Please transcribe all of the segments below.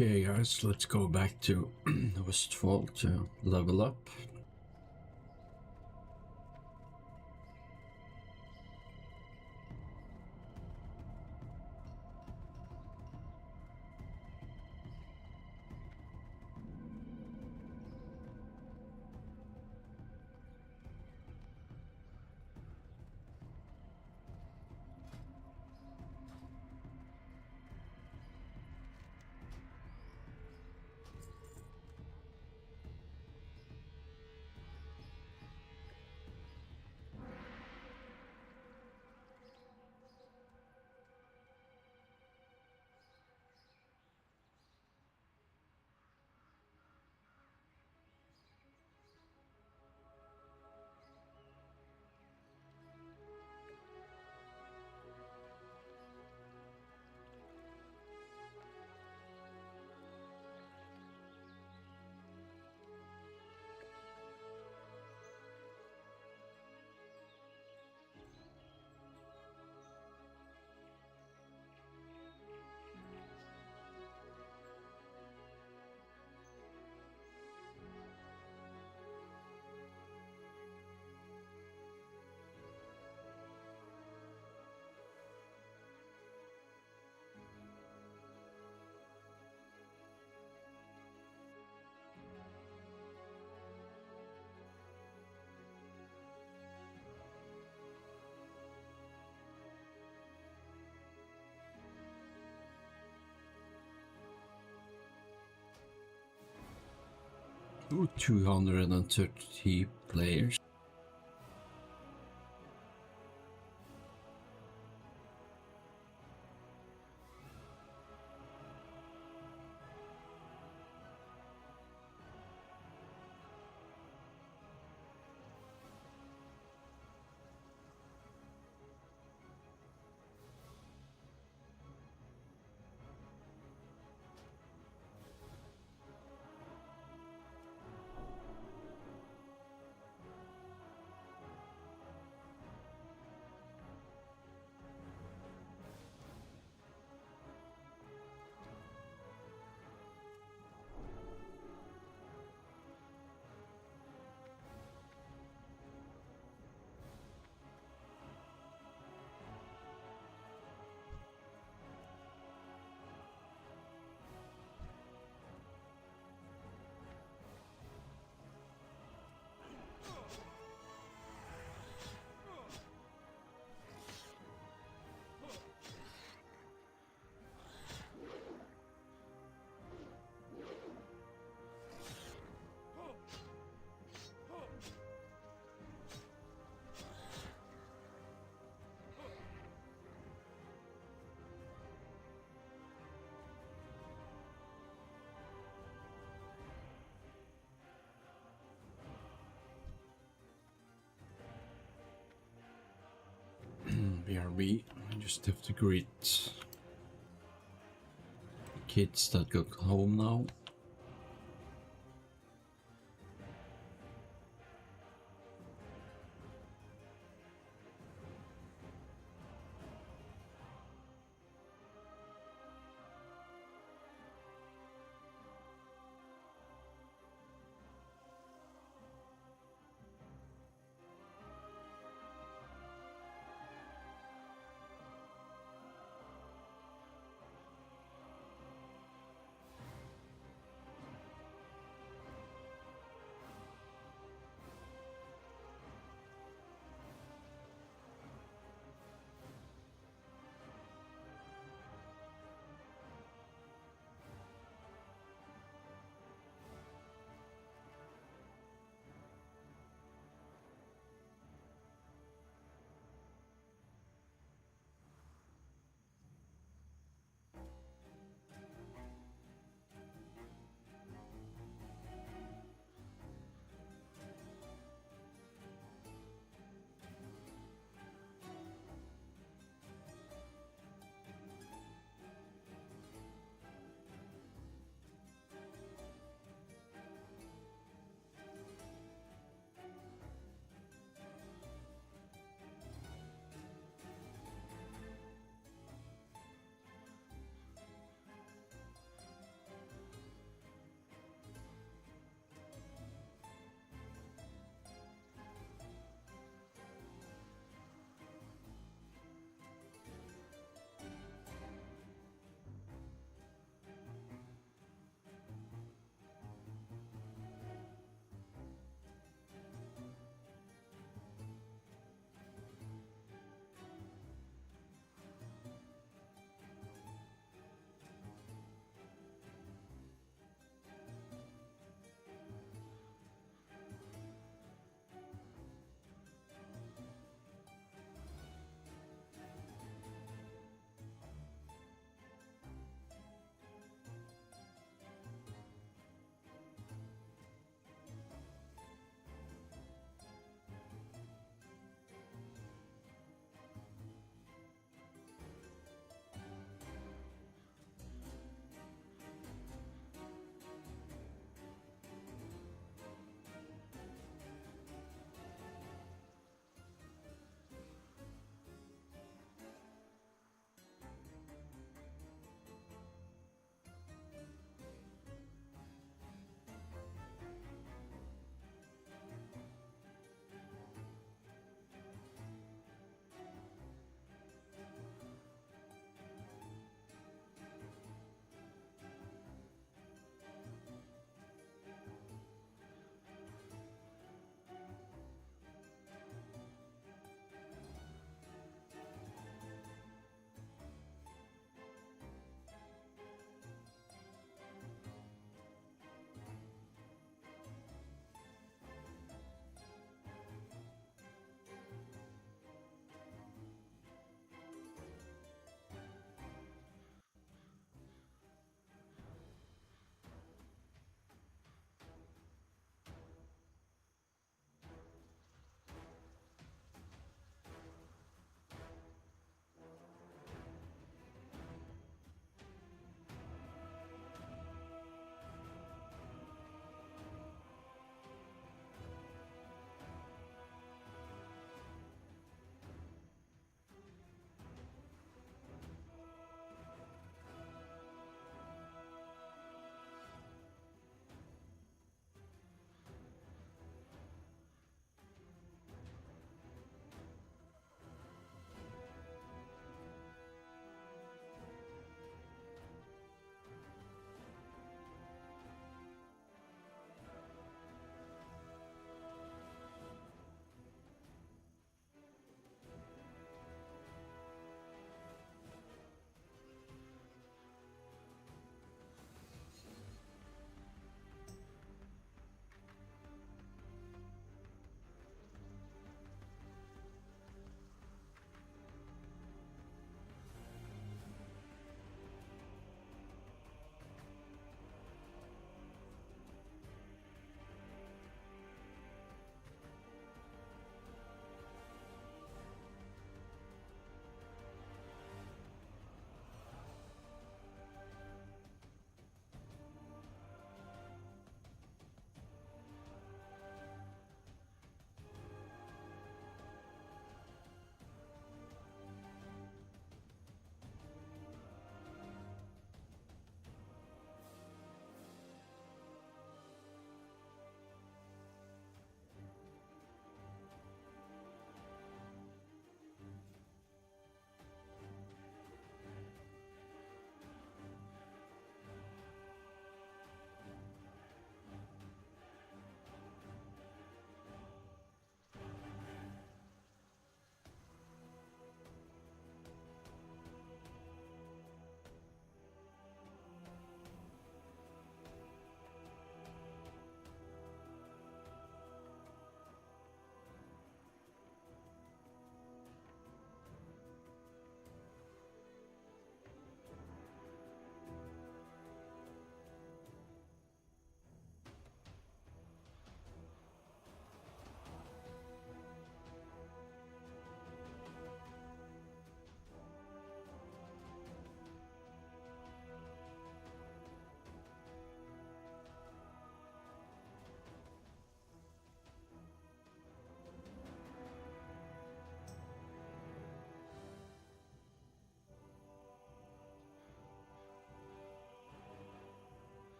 Okay, guys, let's go back to Westfall to level up. Ooh, 230 players. BRB, I just have to greet the kids that got home now.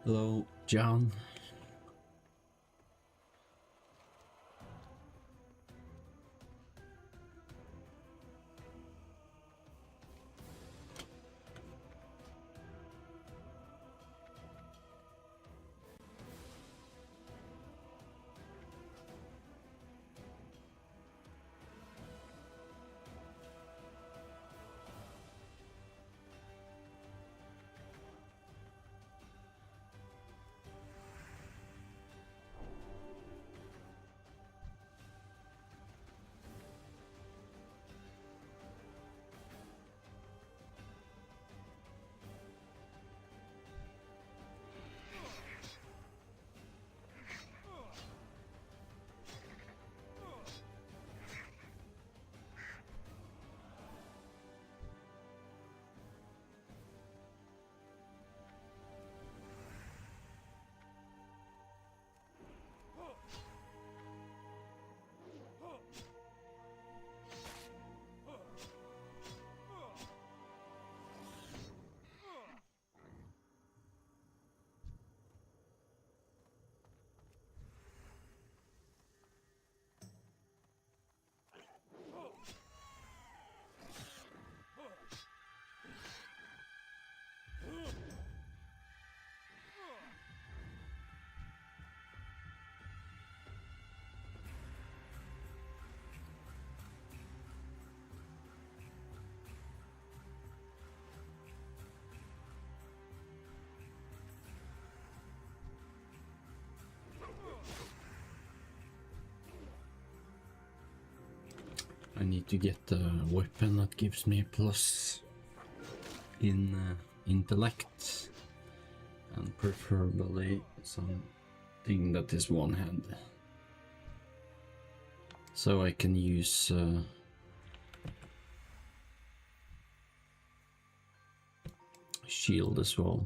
Hello, John. I need to get a weapon that gives me plus in intellect, and preferably something that is one hand, so I can use shield as well.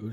Cool.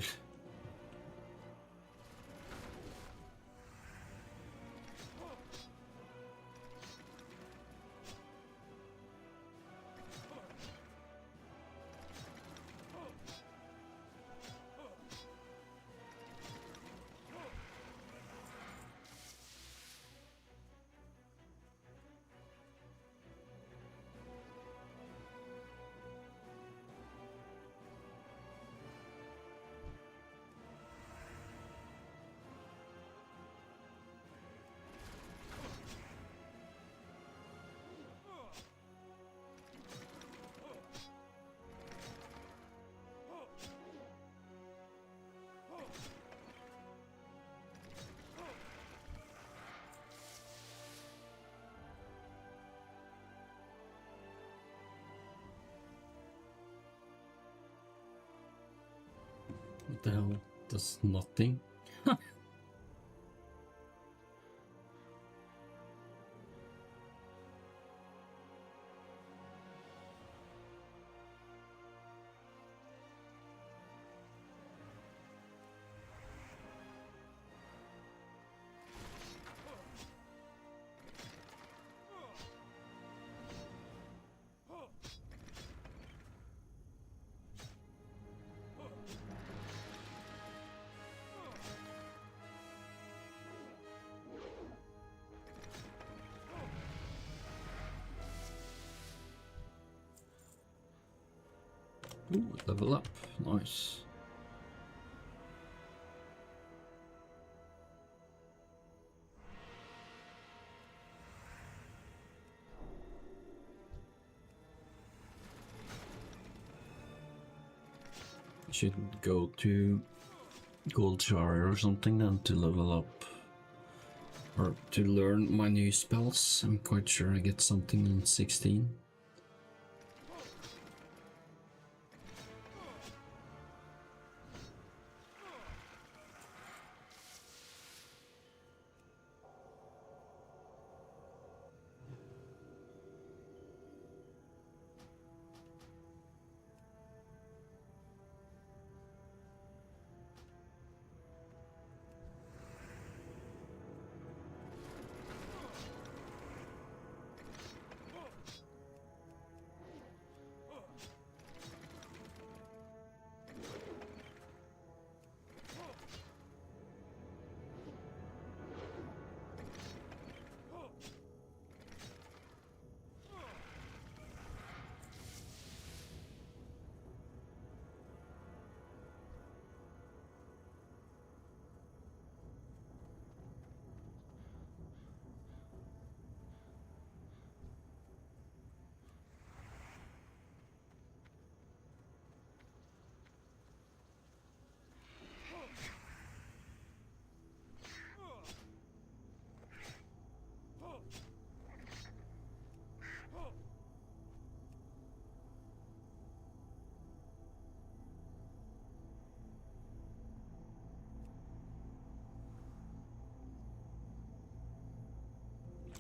What the hell? Does nothing? Ooh, level up. Nice. I should go to Gold Jar or something then to level up. Or to learn my new spells. I'm quite sure I get something on 16.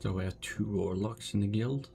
So we have 2 warlocks in the guild.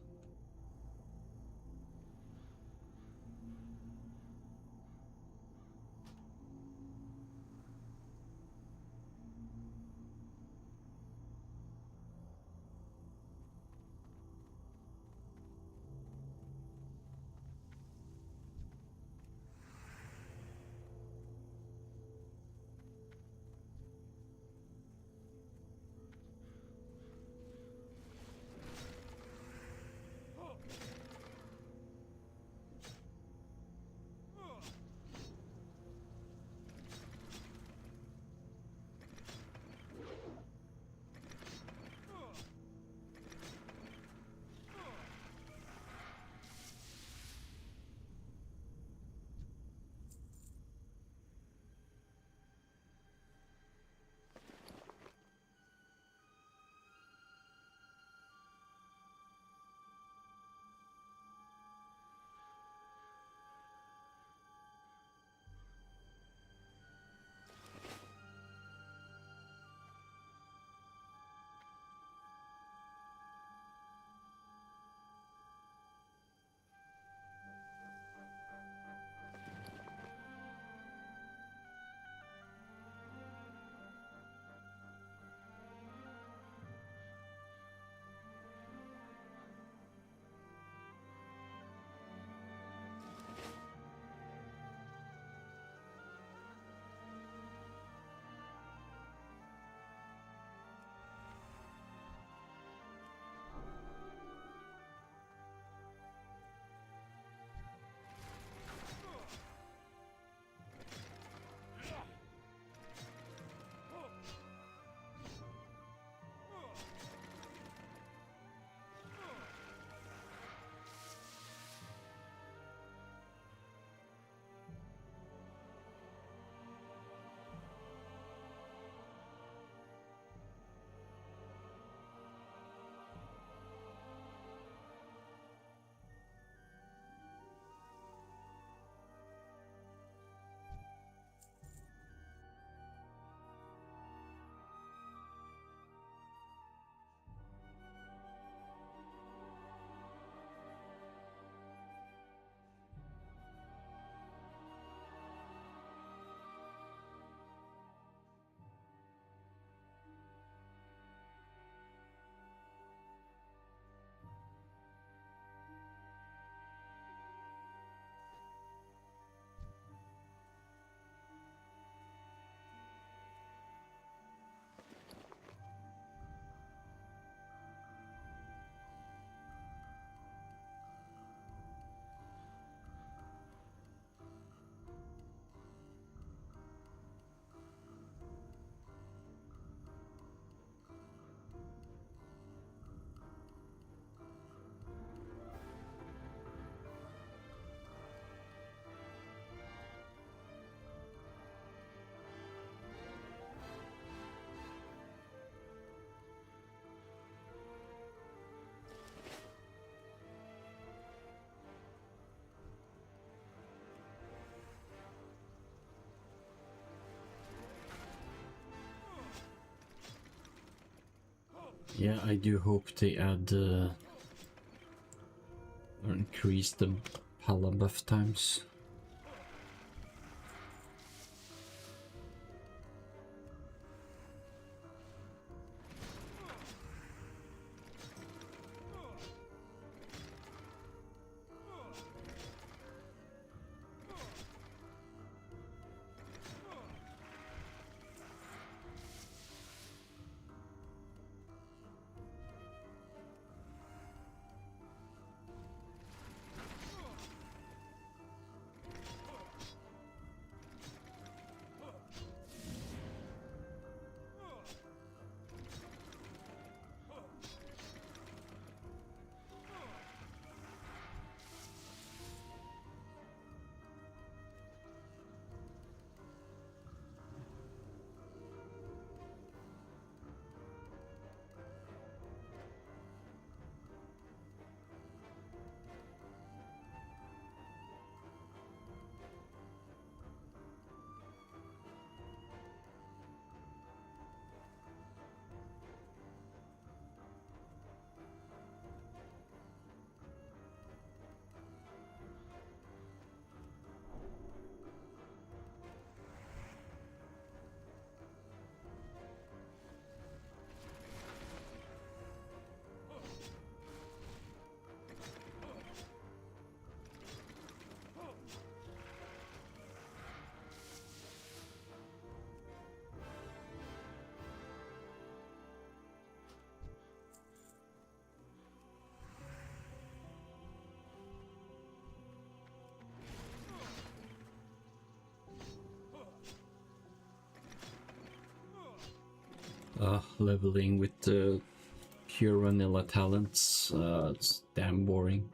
Yeah, I do hope they add or increase the pala buff times. Leveling with the pure vanilla talents, it's damn boring.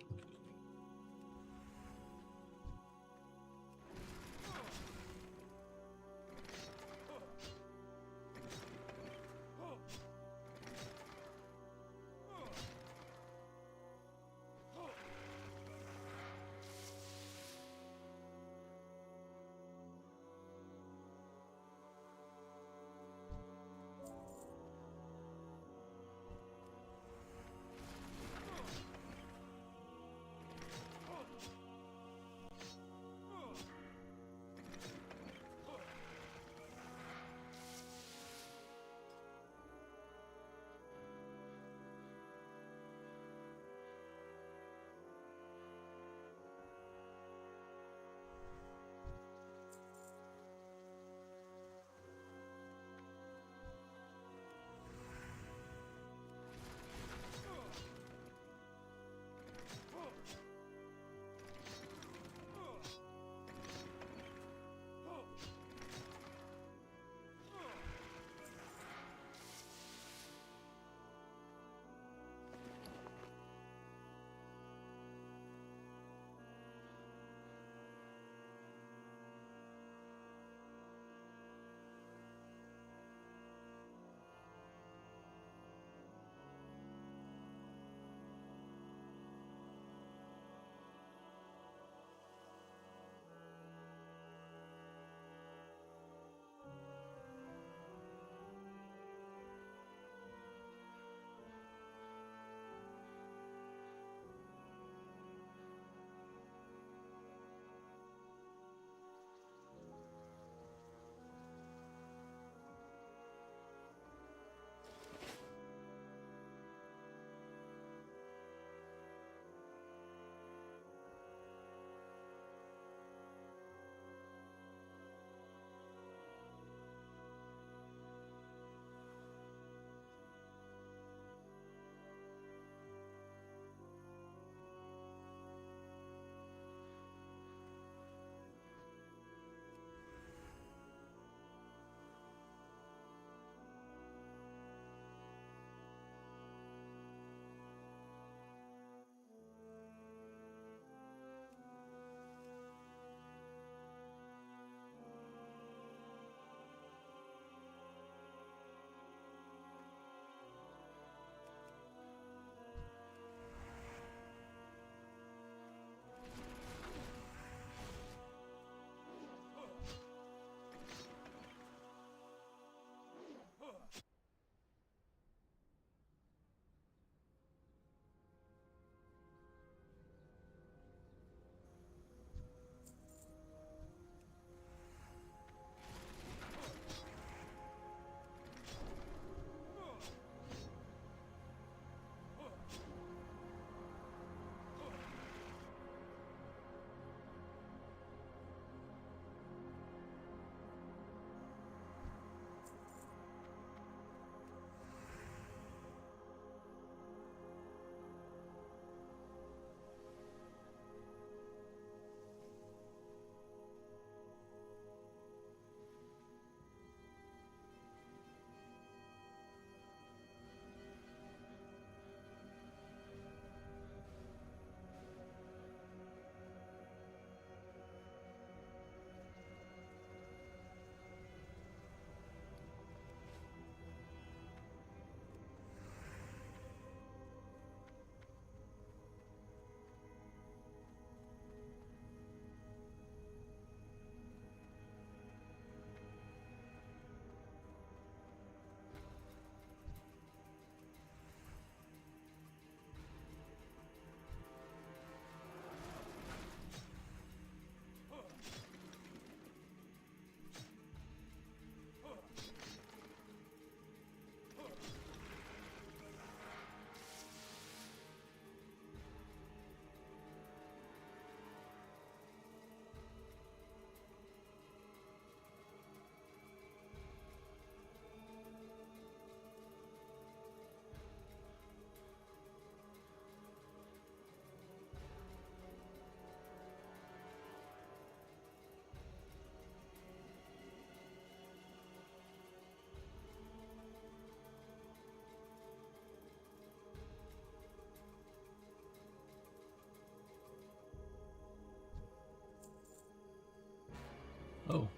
Oh.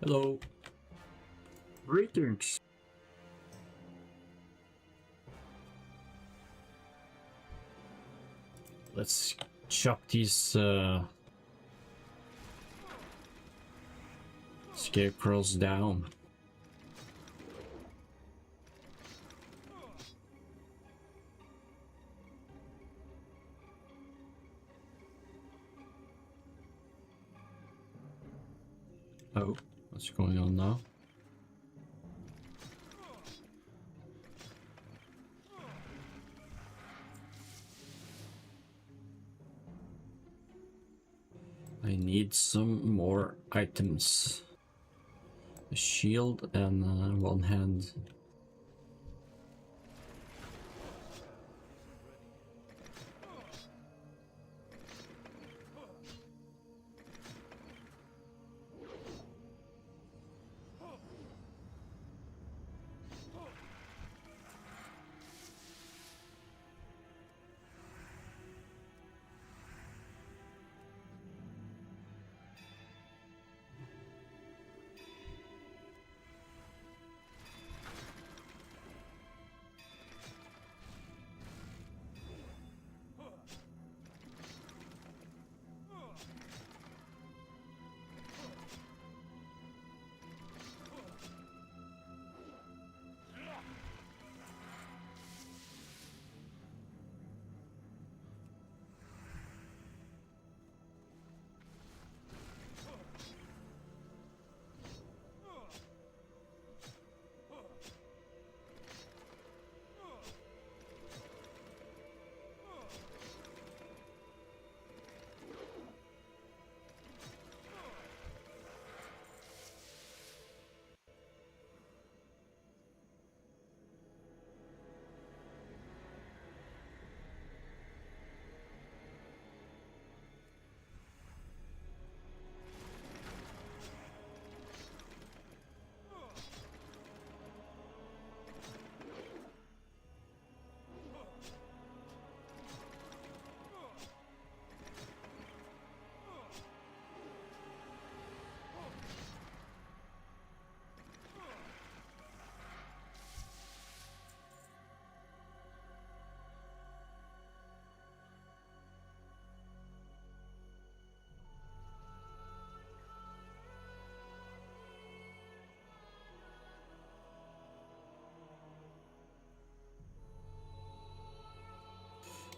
Hello. Greetings. Let's chop these scarecrows down. Oh, what's going on now? I need some more items. A shield and one hand.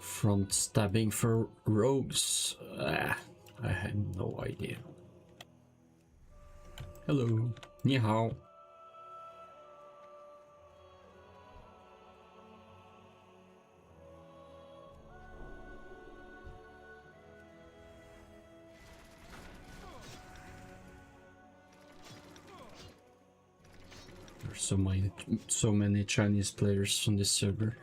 Front stabbing for rogues. I had no idea. Hello. Ni hao. There's so many Chinese players on this server.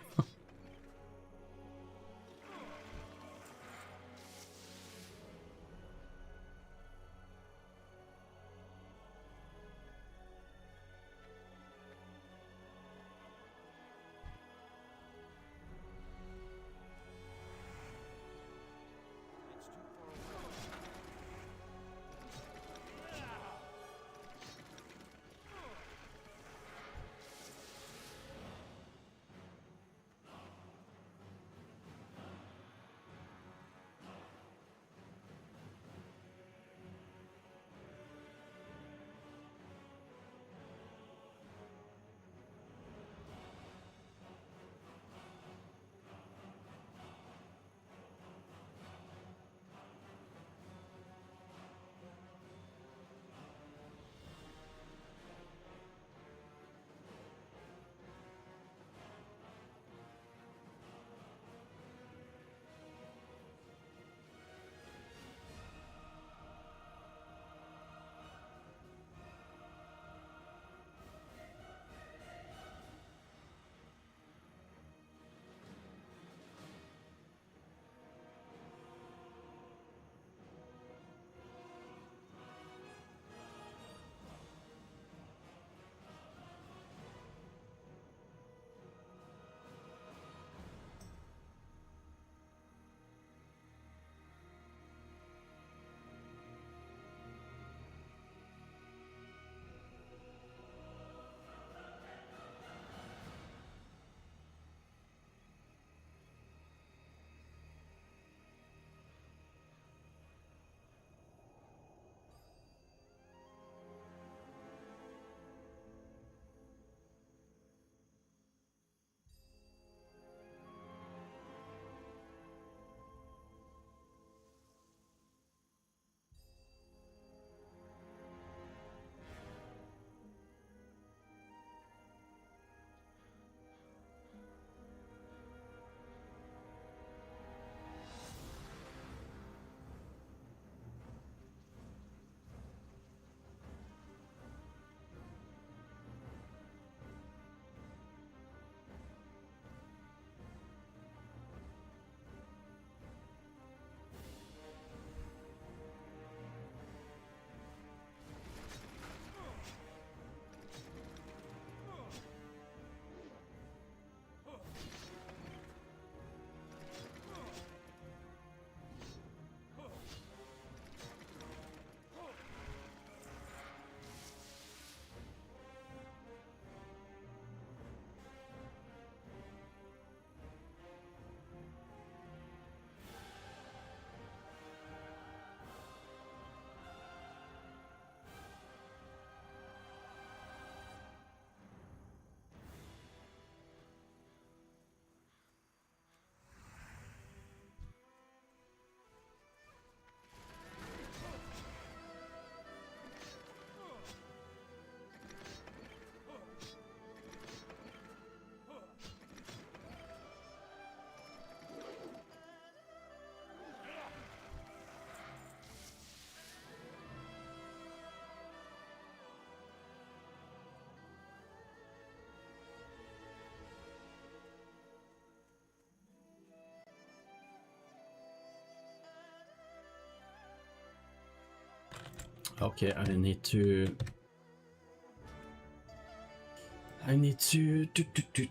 Okay, I need to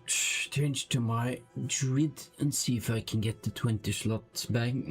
change to my druid and see if I can get the 20 slot bag.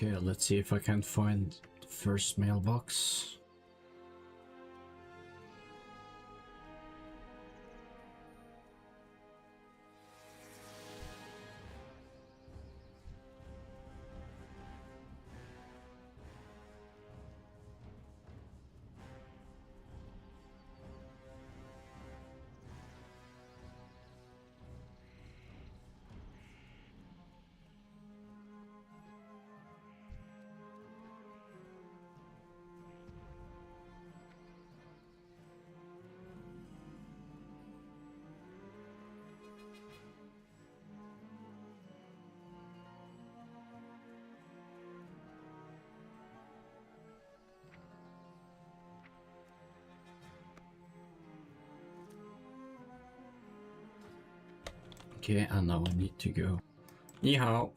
Okay, let's see if I can find the first mailbox. Okay, and now I need to go. Ni hao.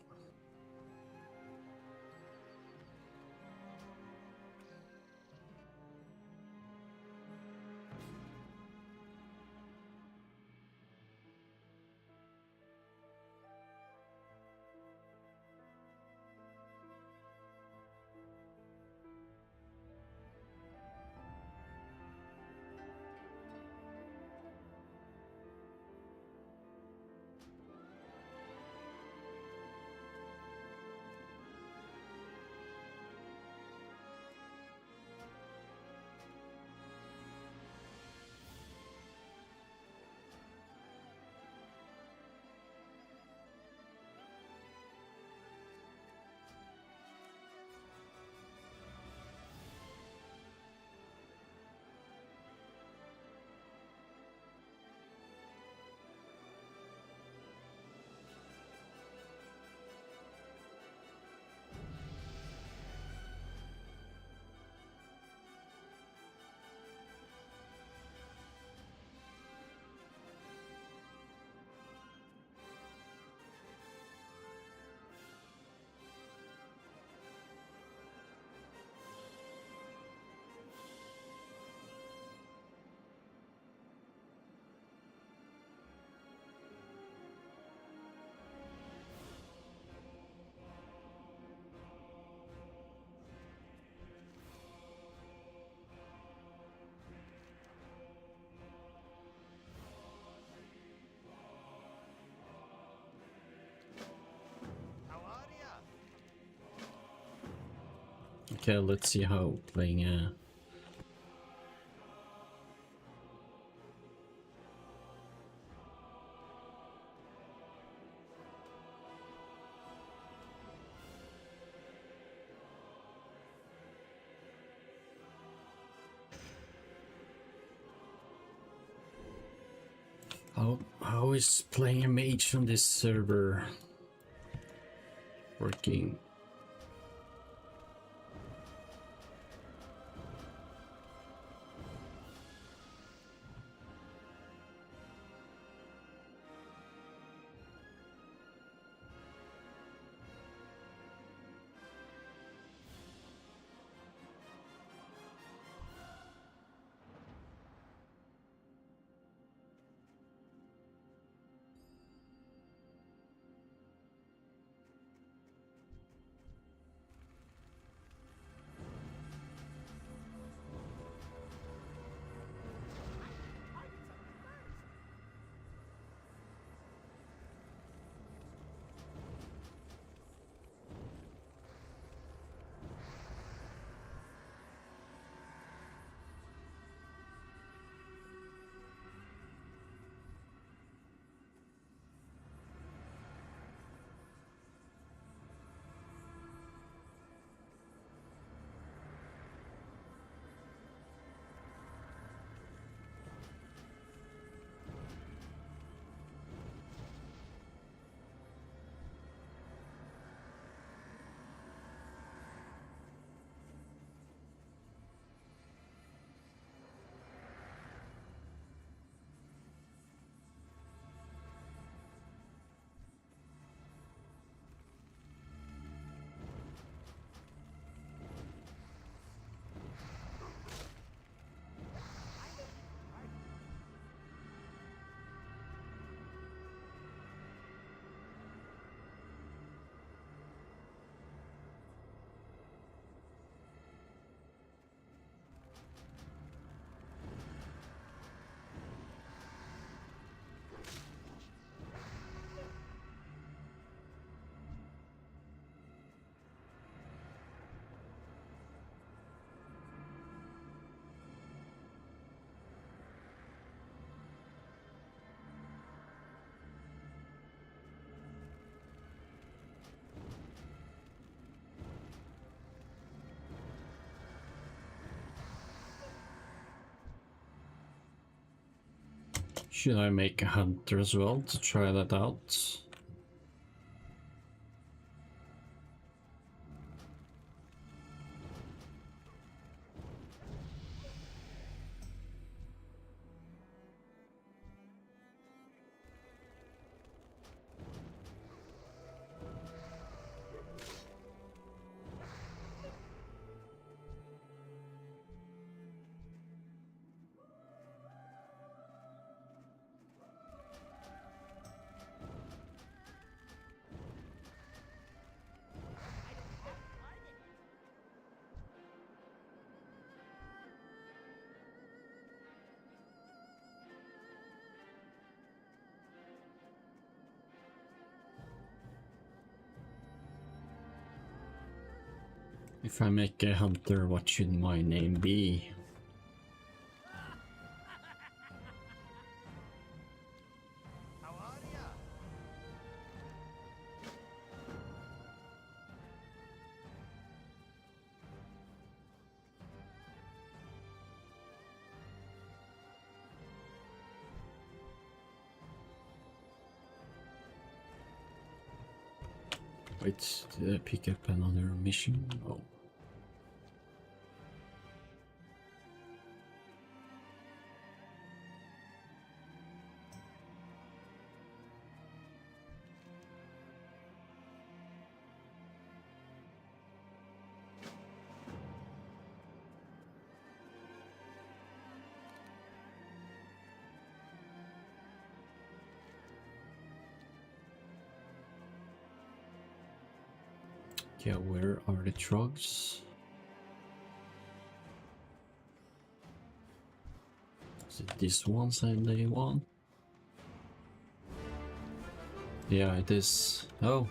Okay, let's see how playing How is playing a mage on this server working? Should I make a hunter as well to try that out? If I make a hunter, what should my name be? Wait, did I pick up another mission? Oh. Yeah, where are the drugs? Is it this one side they want? Yeah, it is. Oh.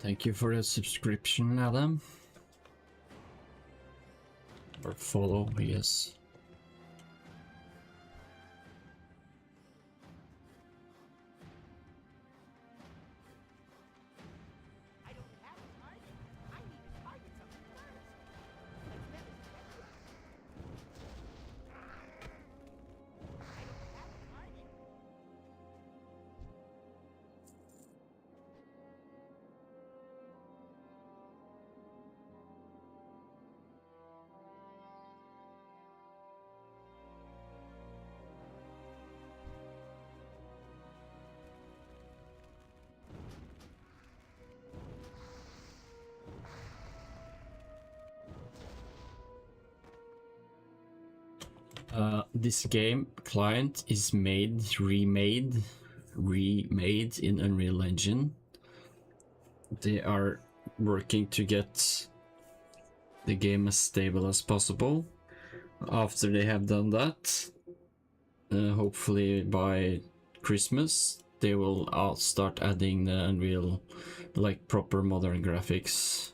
Thank you for the subscription, Adam. Or follow, yes. 'Kay, This game client is remade in Unreal Engine. They are working to get the game as stable as possible. After they have done that, hopefully by Christmas, they will start adding the Unreal, like proper modern graphics.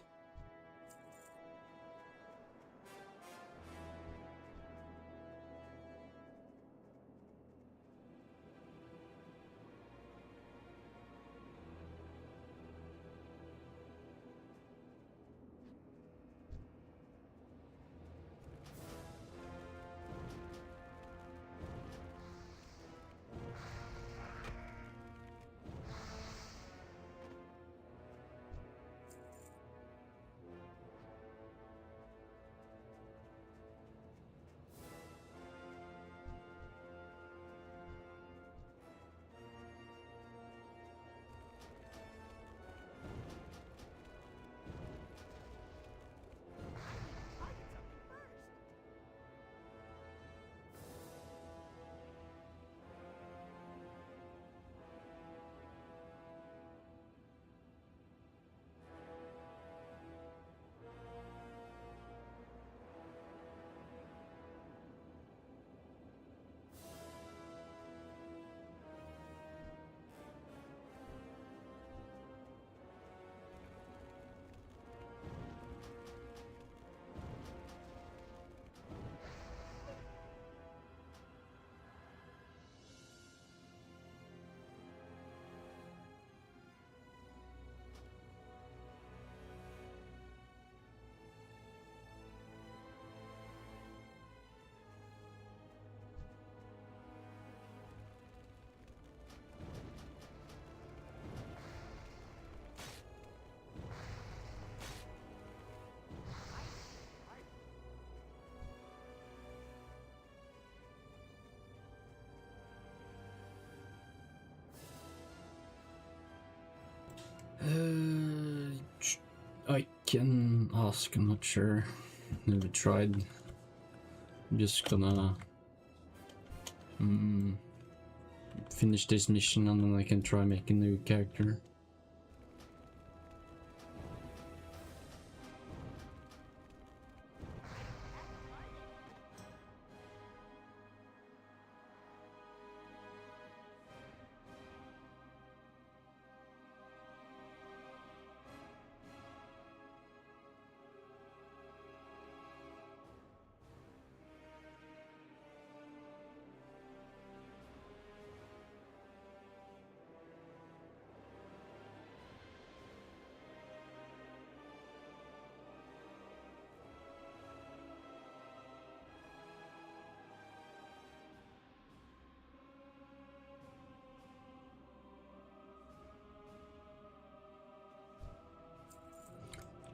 I can ask, I'm not sure. Never tried. I'm just gonna finish this mission and then I can try making a new character.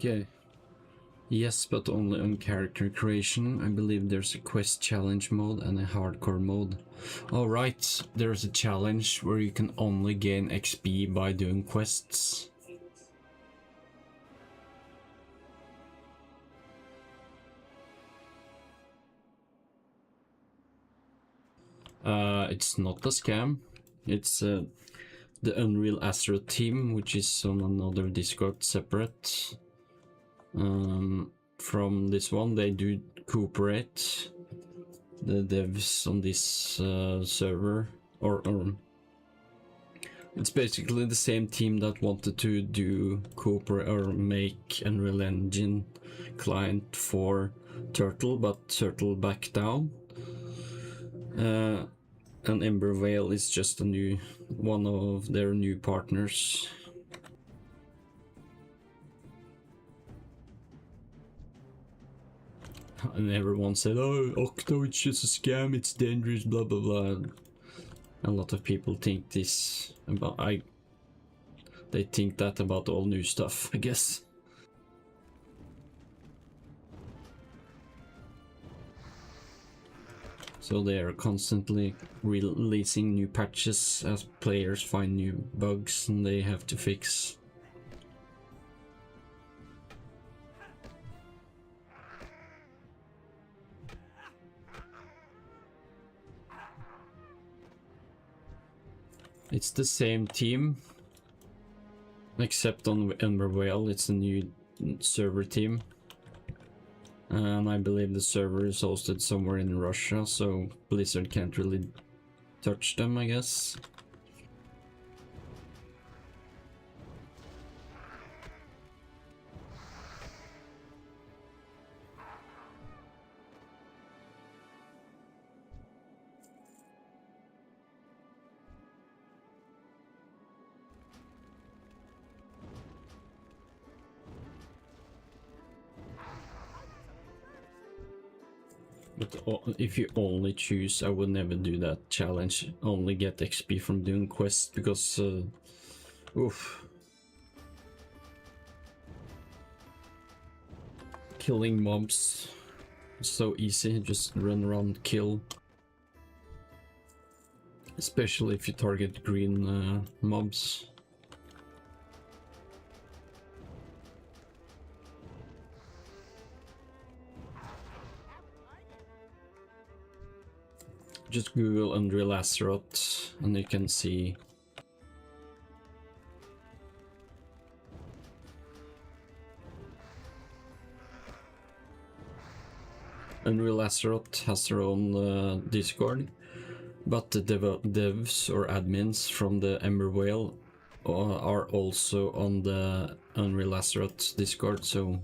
Okay. Yes, but only on character creation. I believe there's a quest challenge mode and a hardcore mode. Alright, there's a challenge where you can only gain XP by doing quests. It's not a scam. It's the Unreal Astro team, which is on another Discord separate. From this one, they do cooperate. The devs on this server, or it's basically the same team that wanted to do cooperate or make Unreal Engine client for Turtle, but Turtle backed down. And Ember Vale is just one of their new partners. And everyone said, oh, Octo, it's just a scam, it's dangerous, blah blah blah. A lot of people think this about they think that about all new stuff, I guess. So they are constantly releasing new patches as players find new bugs and they have to fix. It's the same team, except on Ember Whale, it's a new server team. And I believe the server is hosted somewhere in Russia, so Blizzard can't really touch them, I guess. But if you only choose, I would never do that challenge. Only get XP from doing quests, because oof. Killing mobs is so easy, just run around, kill. Especially if you target green mobs. Just Google Unreal Azeroth and you can see Unreal Azeroth has their own Discord, but the devs or admins from the Ember Whale are also on the Unreal Azeroth Discord, so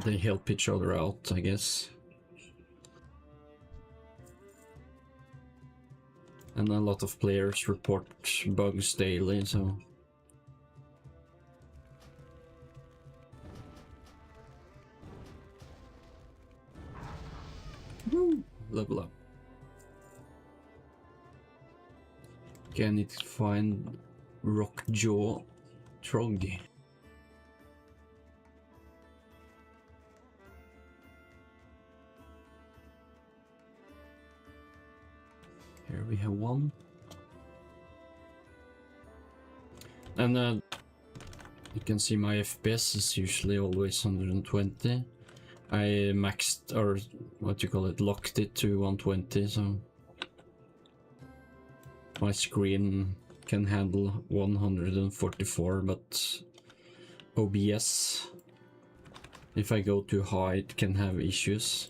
they help each other out, I guess. And a lot of players report bugs daily, so... Woo! Level up. Okay, I need to find Rockjaw Trog. Here we have one. And you can see my FPS is usually always 120. I maxed, or what you call it, locked it to 120, so my screen can handle 144, but OBS, if I go too high, it can have issues.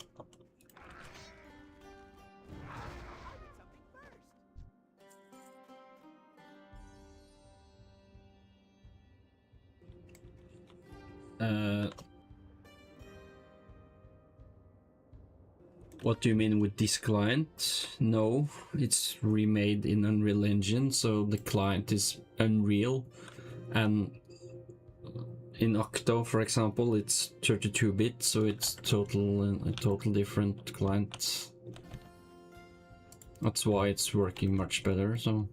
What do you mean with this client? No, it's remade in Unreal Engine, so the client is Unreal, and in Octo, for example, it's 32-bit, so it's a total different client. That's why it's working much better, so...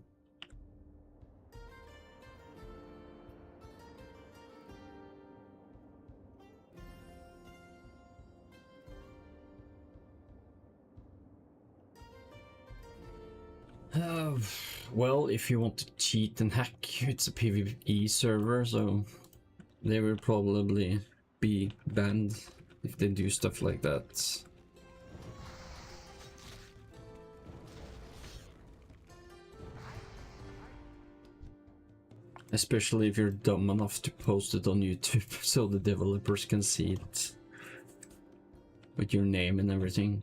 well, if you want to cheat and hack, it's a PvE server, so they will probably be banned if they do stuff like that. Especially if you're dumb enough to post it on YouTube so the developers can see it with your name and everything.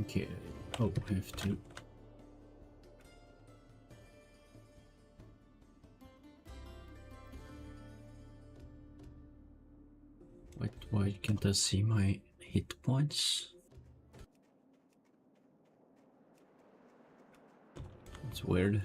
Okay. Oh, I have to. Wait, why can't I see my hit points? It's weird.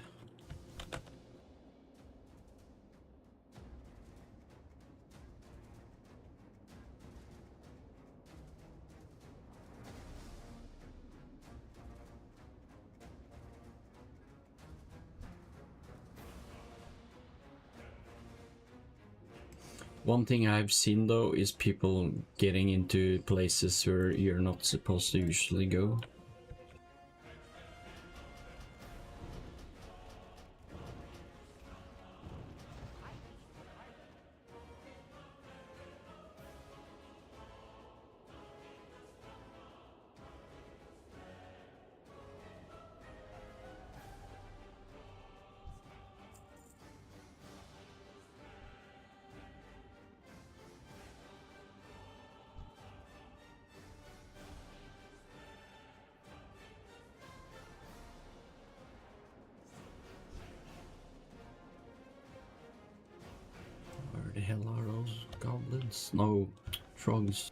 One thing I've seen though is people getting into places where you're not supposed to usually go. Where the hell are those goblins? No, frogs.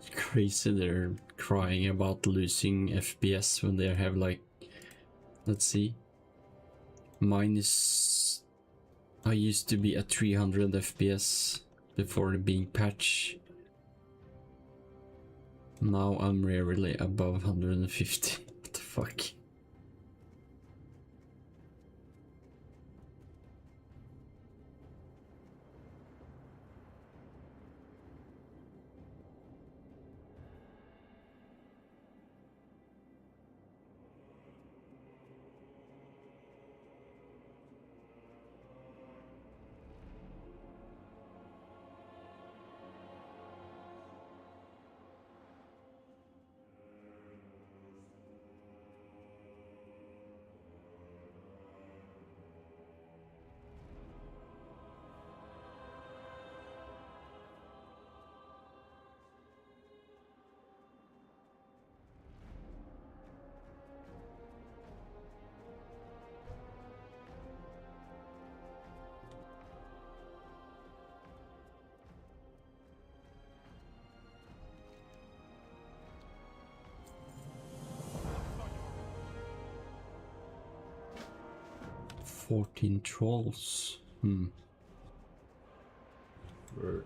It's crazy they're crying about losing FPS when they have like, let's see, mine is, I used to be at 300 FPS before the being patch. Now I'm rarely above 150. What the fuck? "14 trolls. Where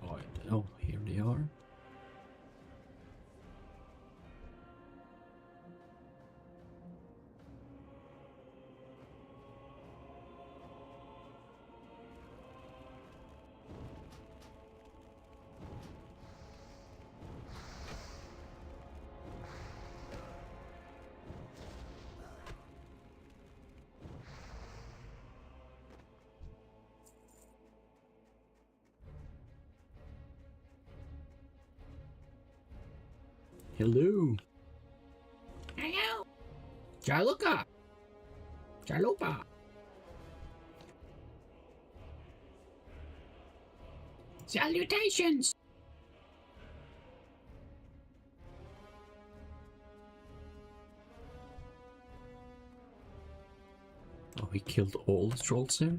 are they? Oh, here they are. Hello. Hello. Jaluka. Jalupa. Salutations! Oh, he killed all the trolls here?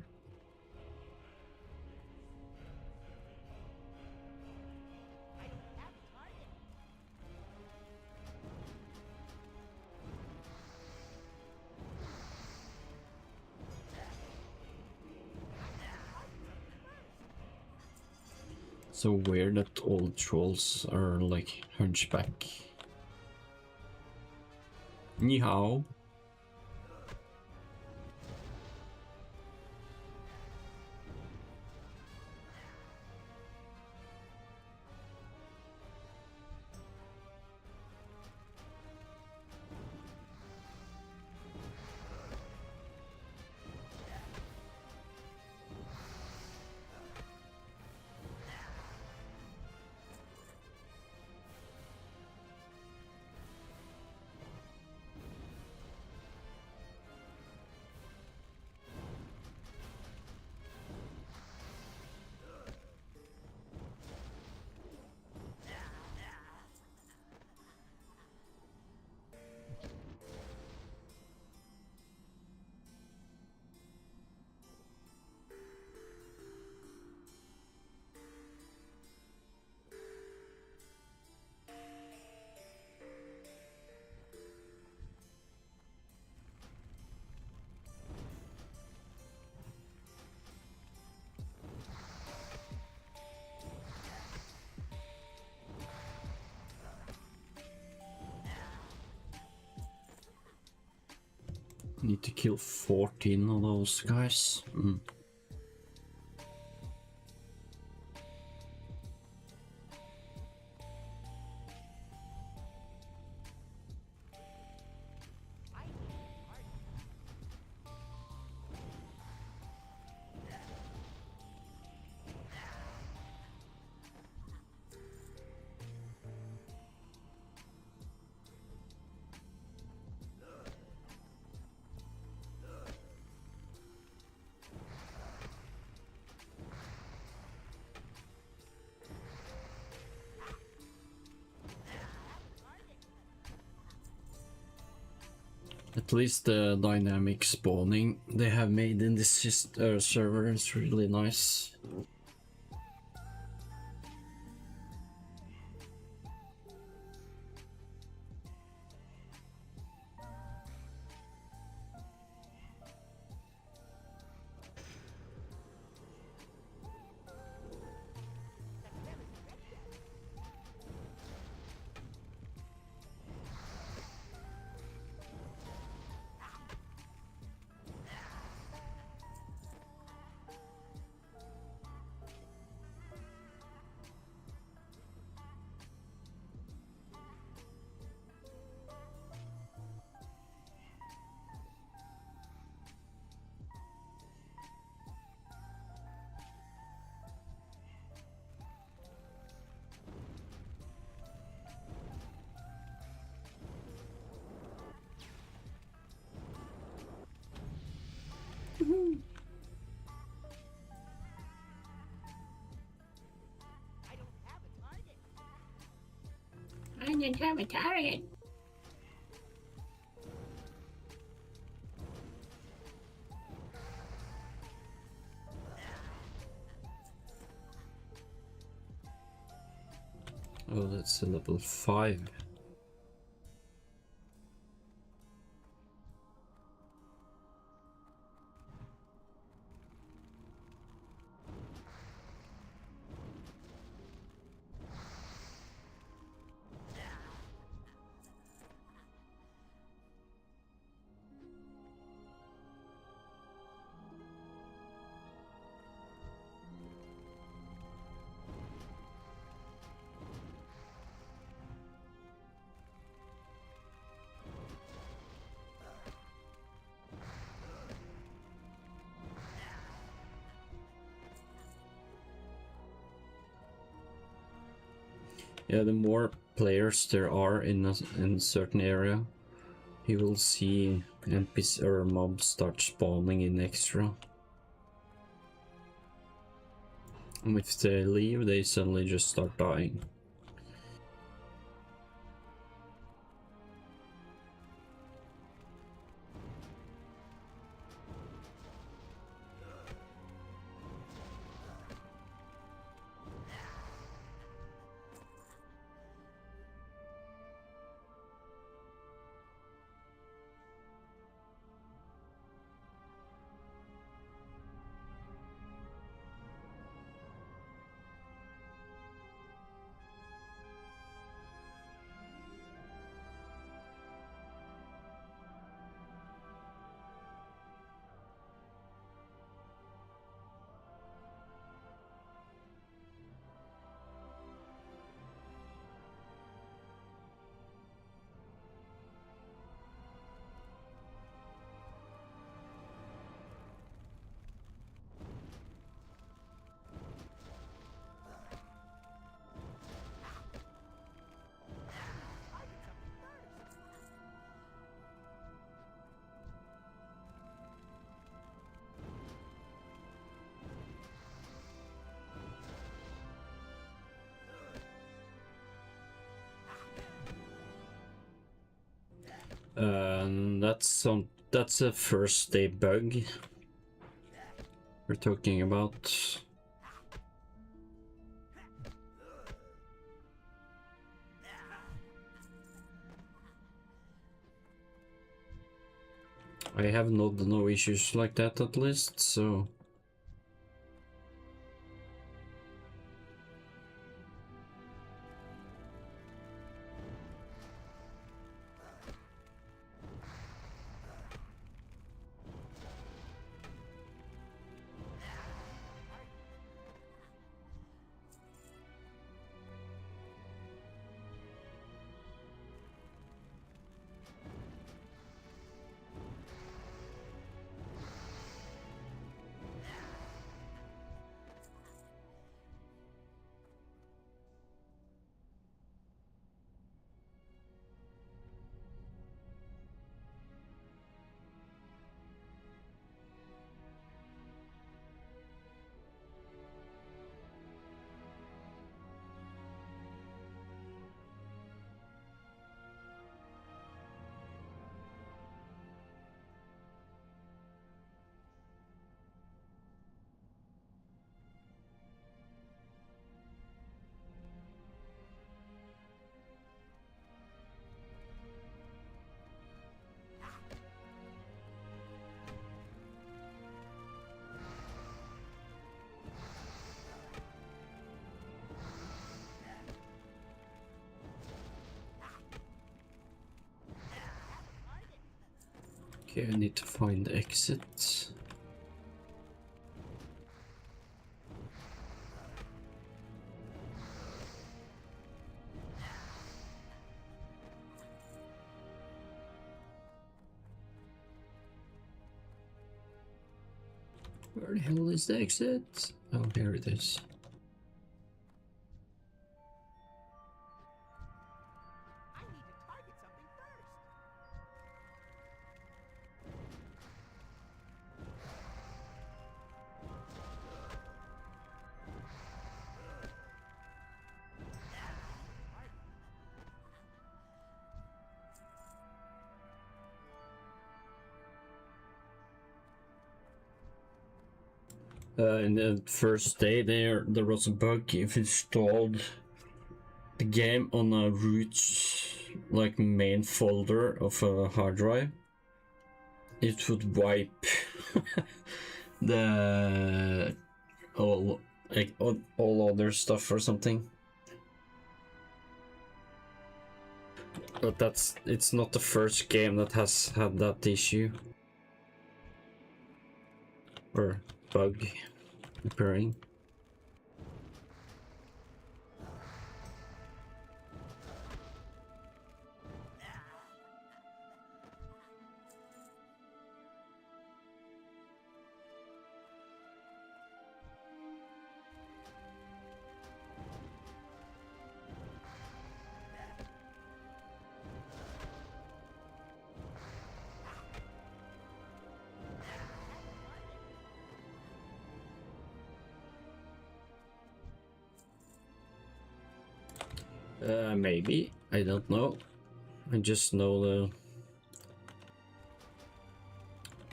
So weird that all trolls are like hunchback. Ni hao. Need to kill 14 of those guys. At least the dynamic spawning they have made in this server is really nice. I don't have a target. Oh, that's a level 5. Yeah, the more players there are in a certain area, you will see NPC or mobs start spawning in extra. And if they leave, they suddenly just start dying. That's a first day bug we're talking about. I have no issues like that at least, so okay, I need to find the exit. Where the hell is the exit? Oh, here it is. In the first day there was a bug. If you installed the game on a root, like main folder of a hard drive, it would wipe the all other stuff or something. But it's not the first game that has had that issue or bug appearing. Maybe. I don't know. I just know the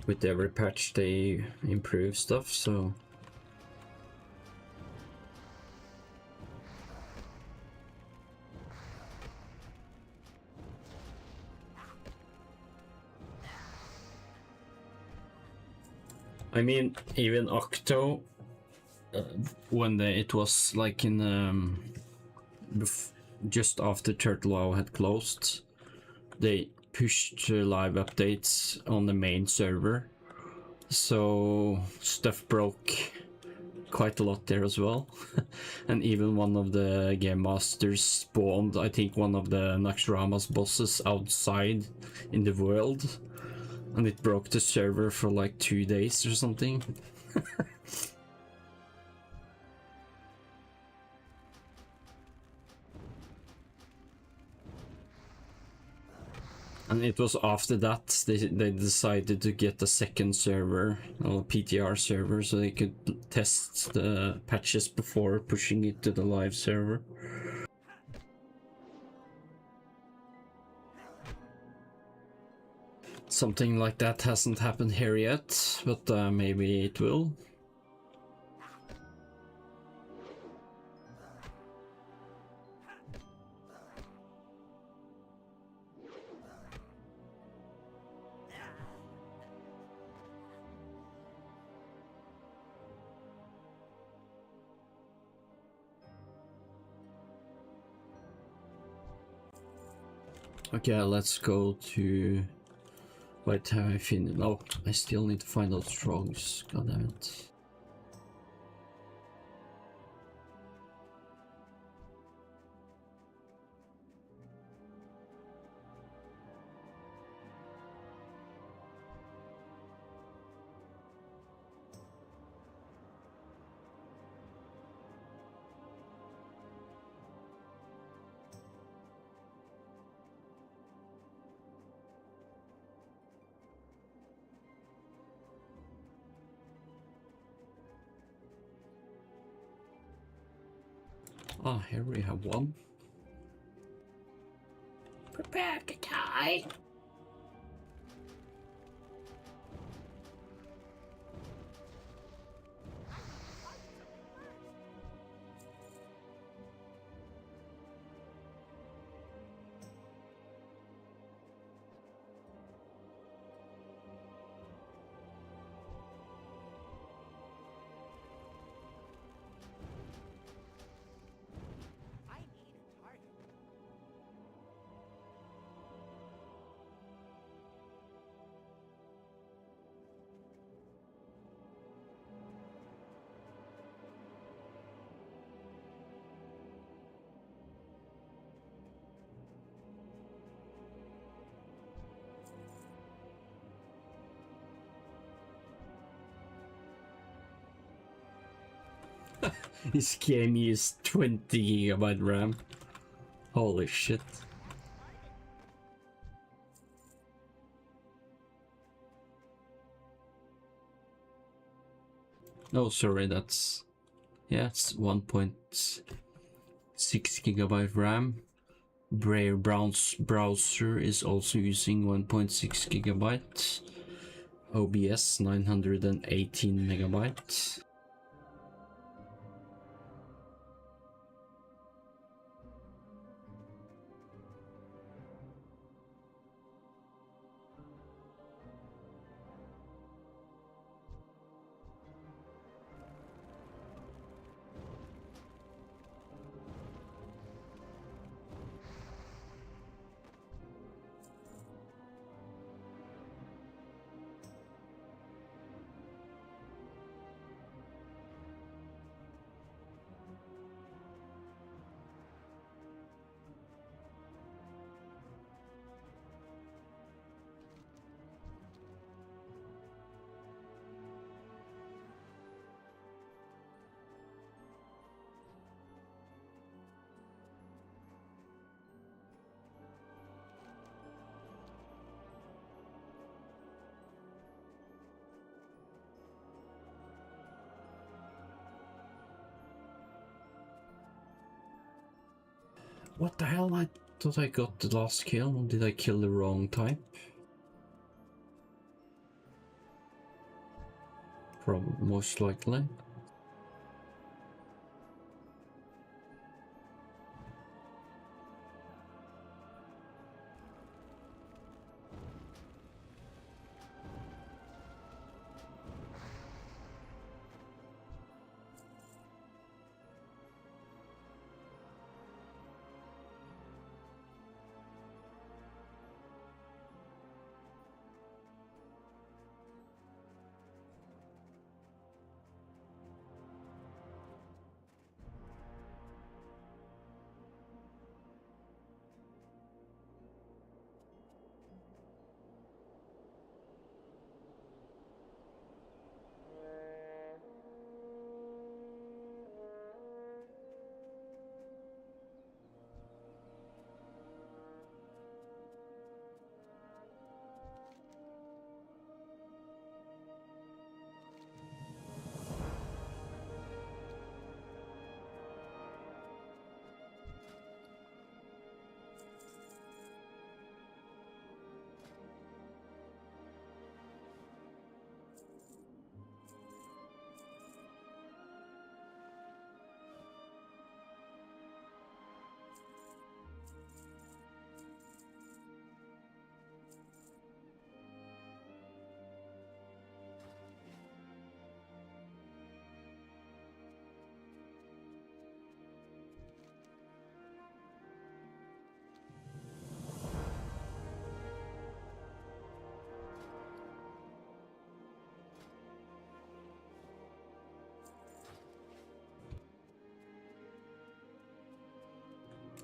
with every patch they improve stuff, so I mean, even Octo, when it was like in just after octowow had closed, they pushed live updates on the main server, so stuff broke quite a lot there as well. And even one of the game masters spawned, I think, one of the Naxxrama's bosses outside in the world, and it broke the server for like 2 days or something. And it was after that they decided to get a second server, or PTR server, so they could test the patches before pushing it to the live server. Something like that hasn't happened here yet, but maybe it will. Okay, let's go to... Wait, have I finished? No, I still need to find out Strogs. God damn it. Ah, here we have one. Prepare to die. This game is 20 GB RAM. Holy shit. Oh, sorry, that's... Yeah, it's 1.6 GB RAM. Brave browser is also using 1.6 GB. OBS 918 MB. What the hell? I thought I got the last kill. Did I kill the wrong type? Probably, most likely.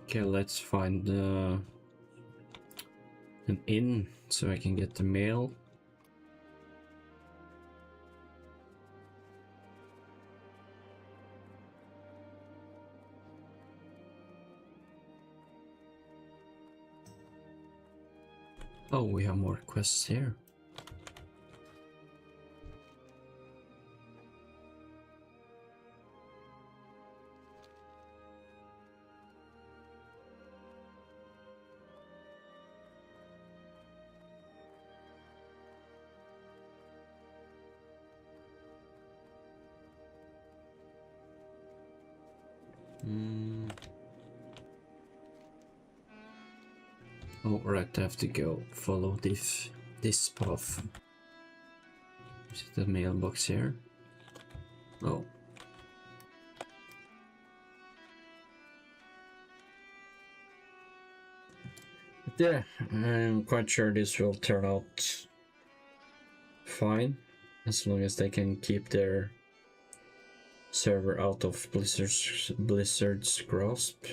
Okay, let's find an inn so I can get the mail. Oh, we have more quests here. Oh, right, I have to go follow this path. Is it the mailbox here? Oh. But yeah, I'm quite sure this will turn out fine, as long as they can keep their server out of Blizzard's grasp.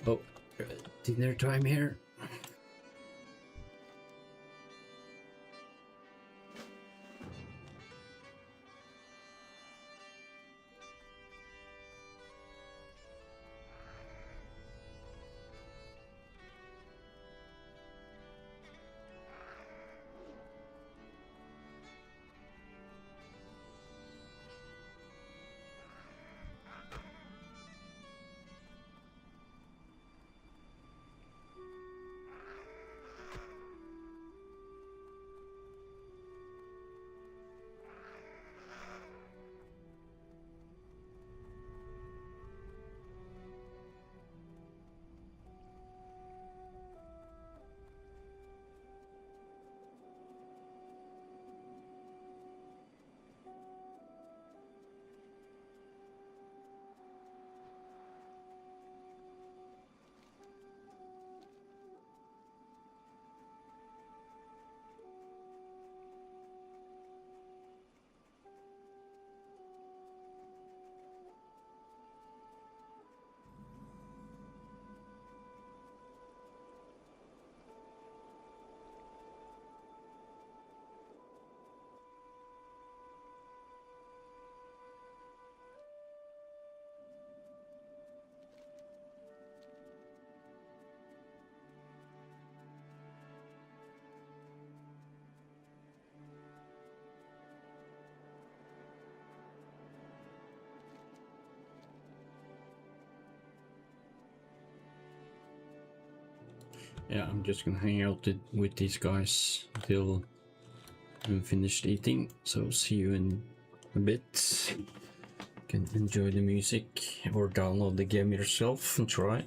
Oh, dinner time here. yeah, I'm just gonna hang out with these guys until I'm finished eating. So see you in a bit. You can enjoy the music or download the game yourself and try.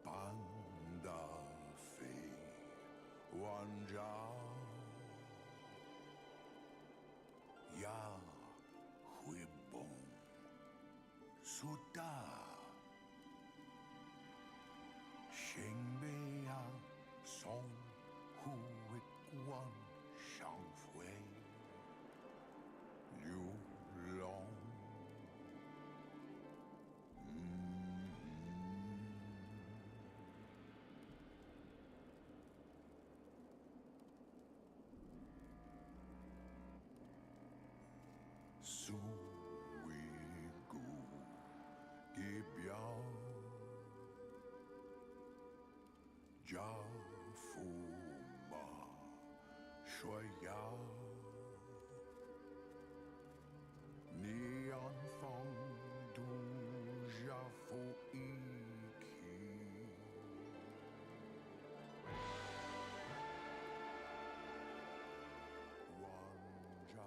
Pandafe Wanja Ya Huibon Suda Shengbea Song Huikwan Shangfui Liu Long Su Wei Gu Gi Biao Jia Fu Ma Shui Ya Neon Fong Du Jia Fu I Ki Wan Jia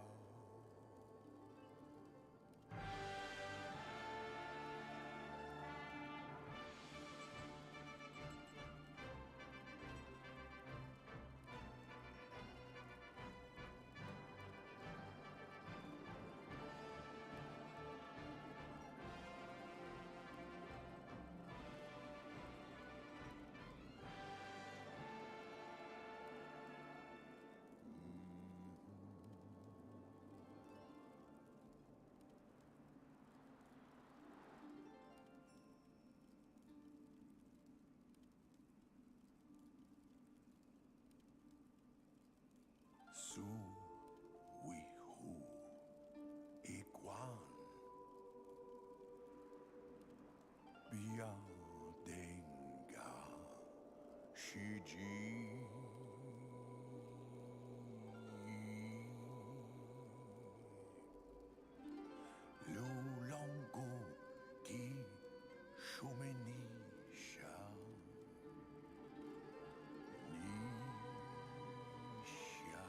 Su Wei Hu Iguan Bia Denga Shiji Lu Longo Gi Shumeni Sha Ni Sha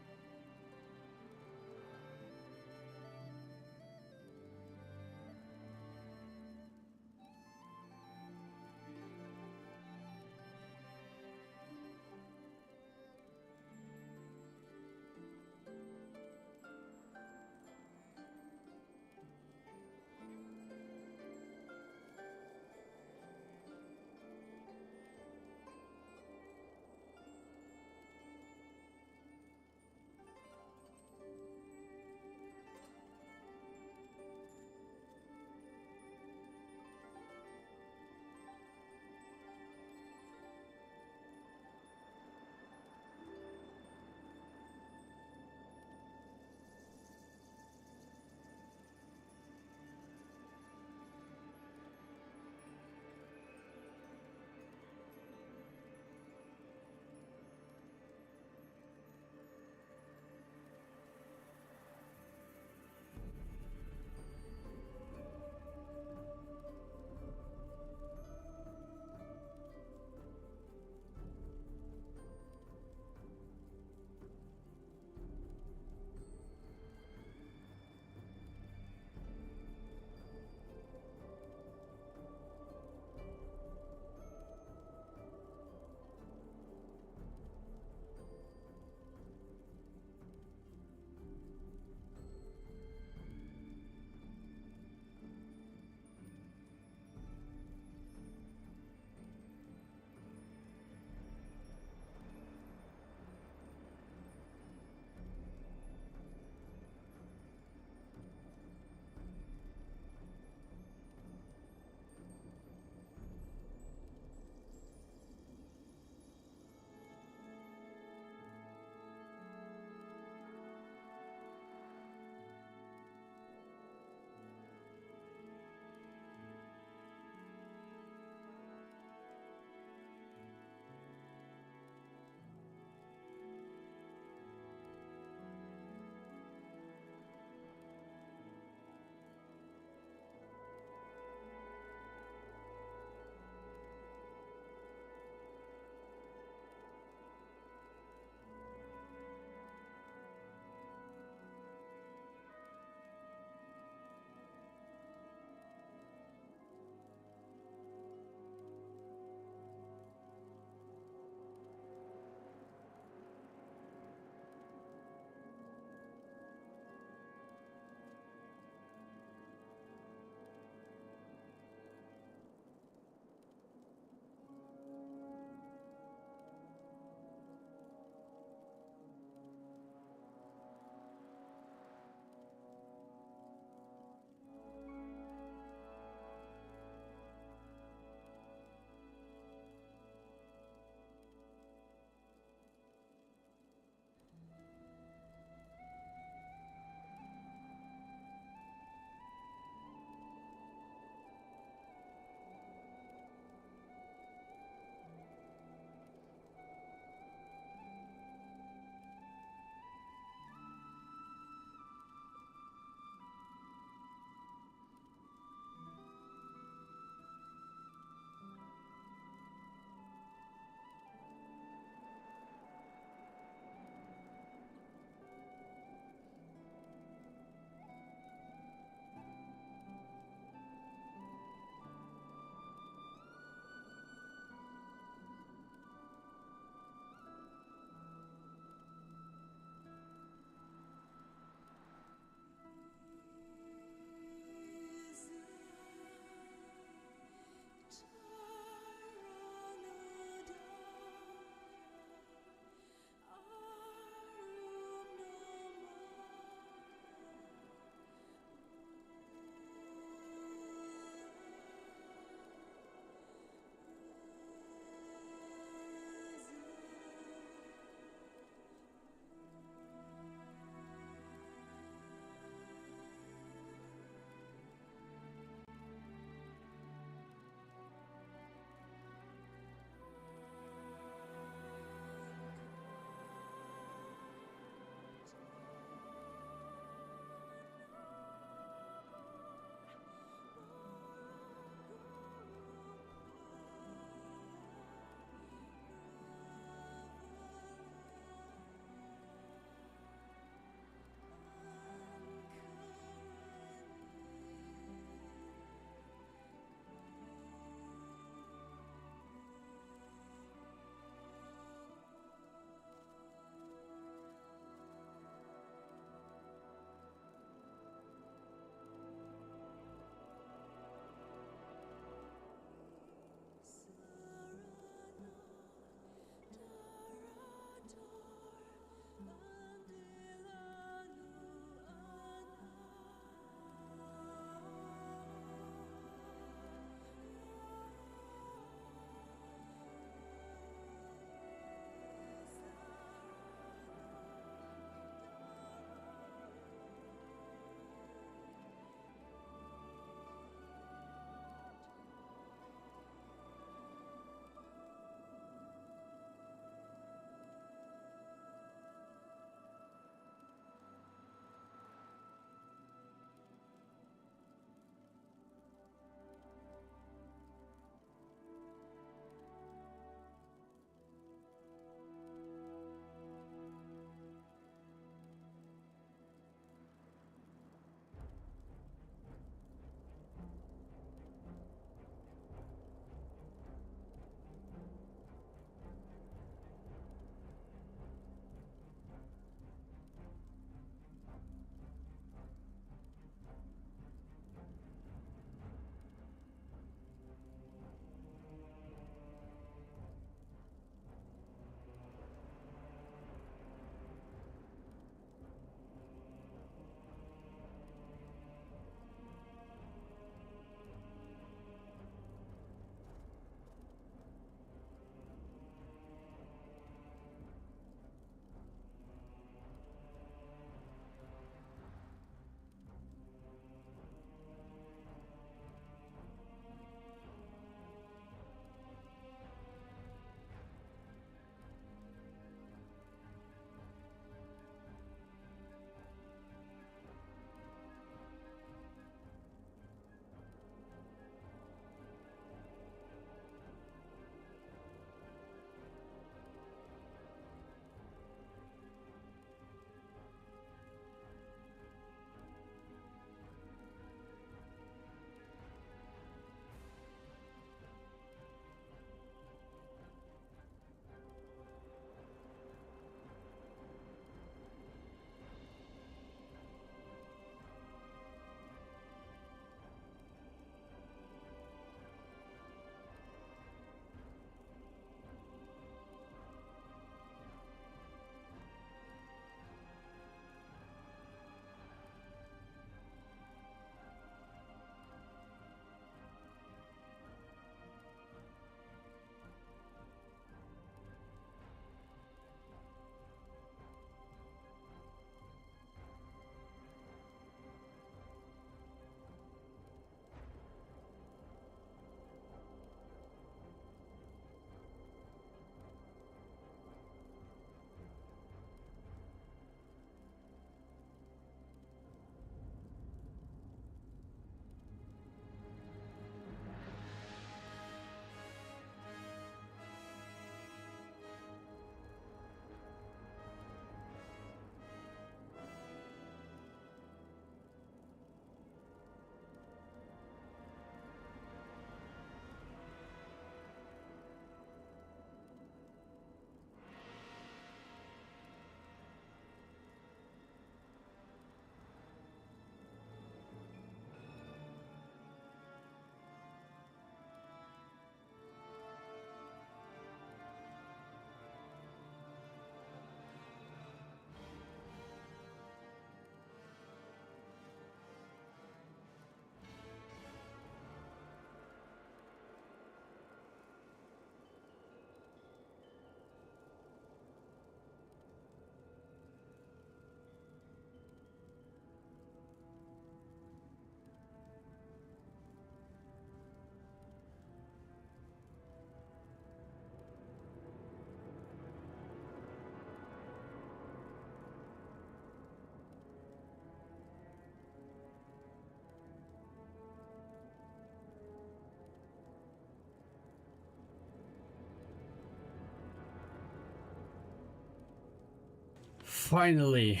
Finally,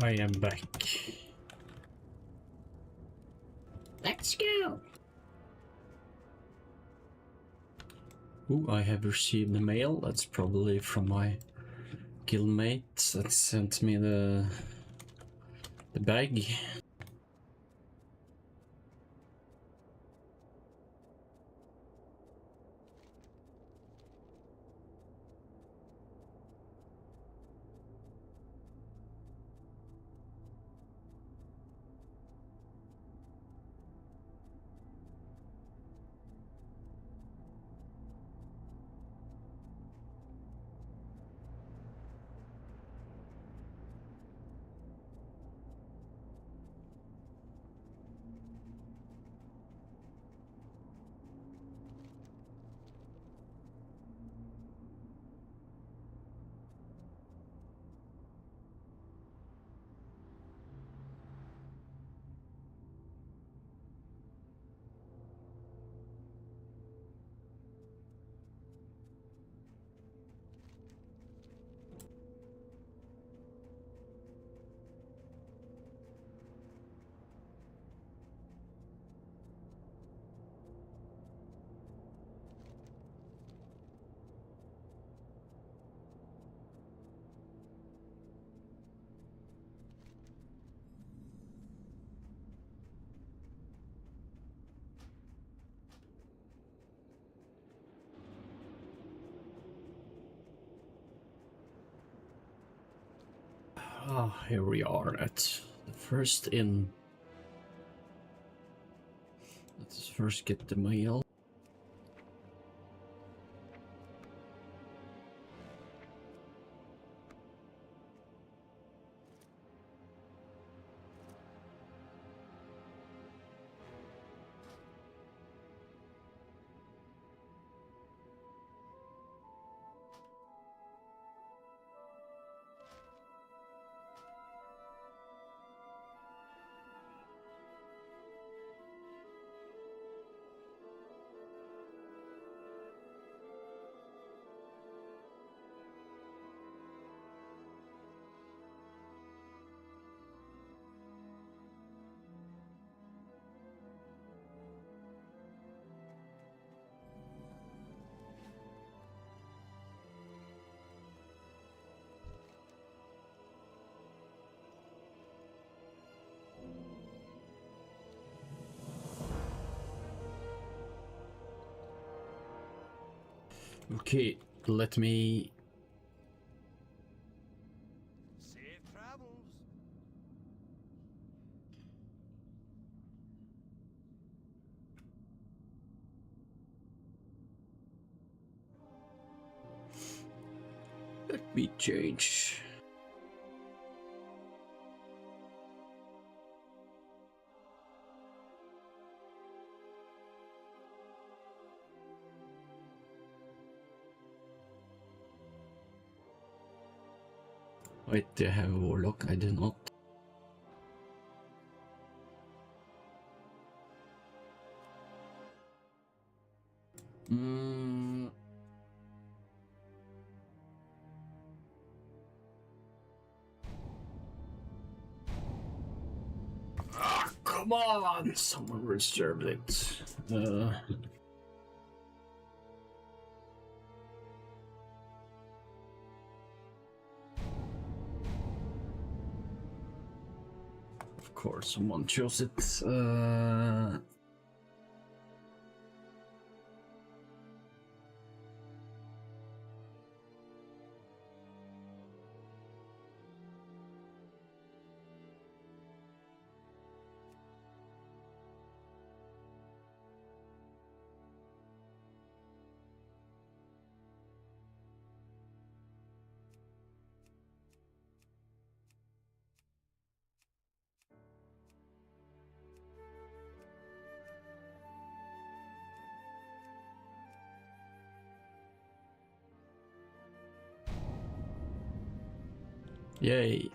I am back. Let's go! Ooh, I have received the mail. That's probably from my guildmate that sent me the bag. Ah, here we are at the first inn. Let's first get the mail. Okay, let me... Safe travels. Let me change. Wait, do I have a warlock? I do not. Mm. Ah, come on! Someone reserved it. Of course, someone chose it. Yay.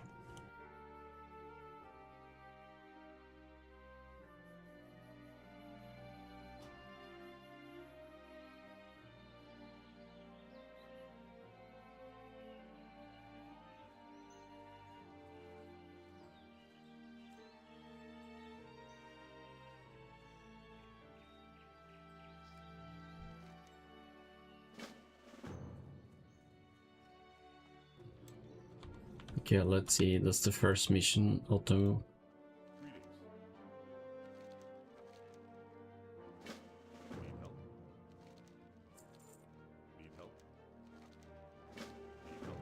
Okay, let's see. That's the first mission, Otto. Greetings. Need help? Need help? Need help?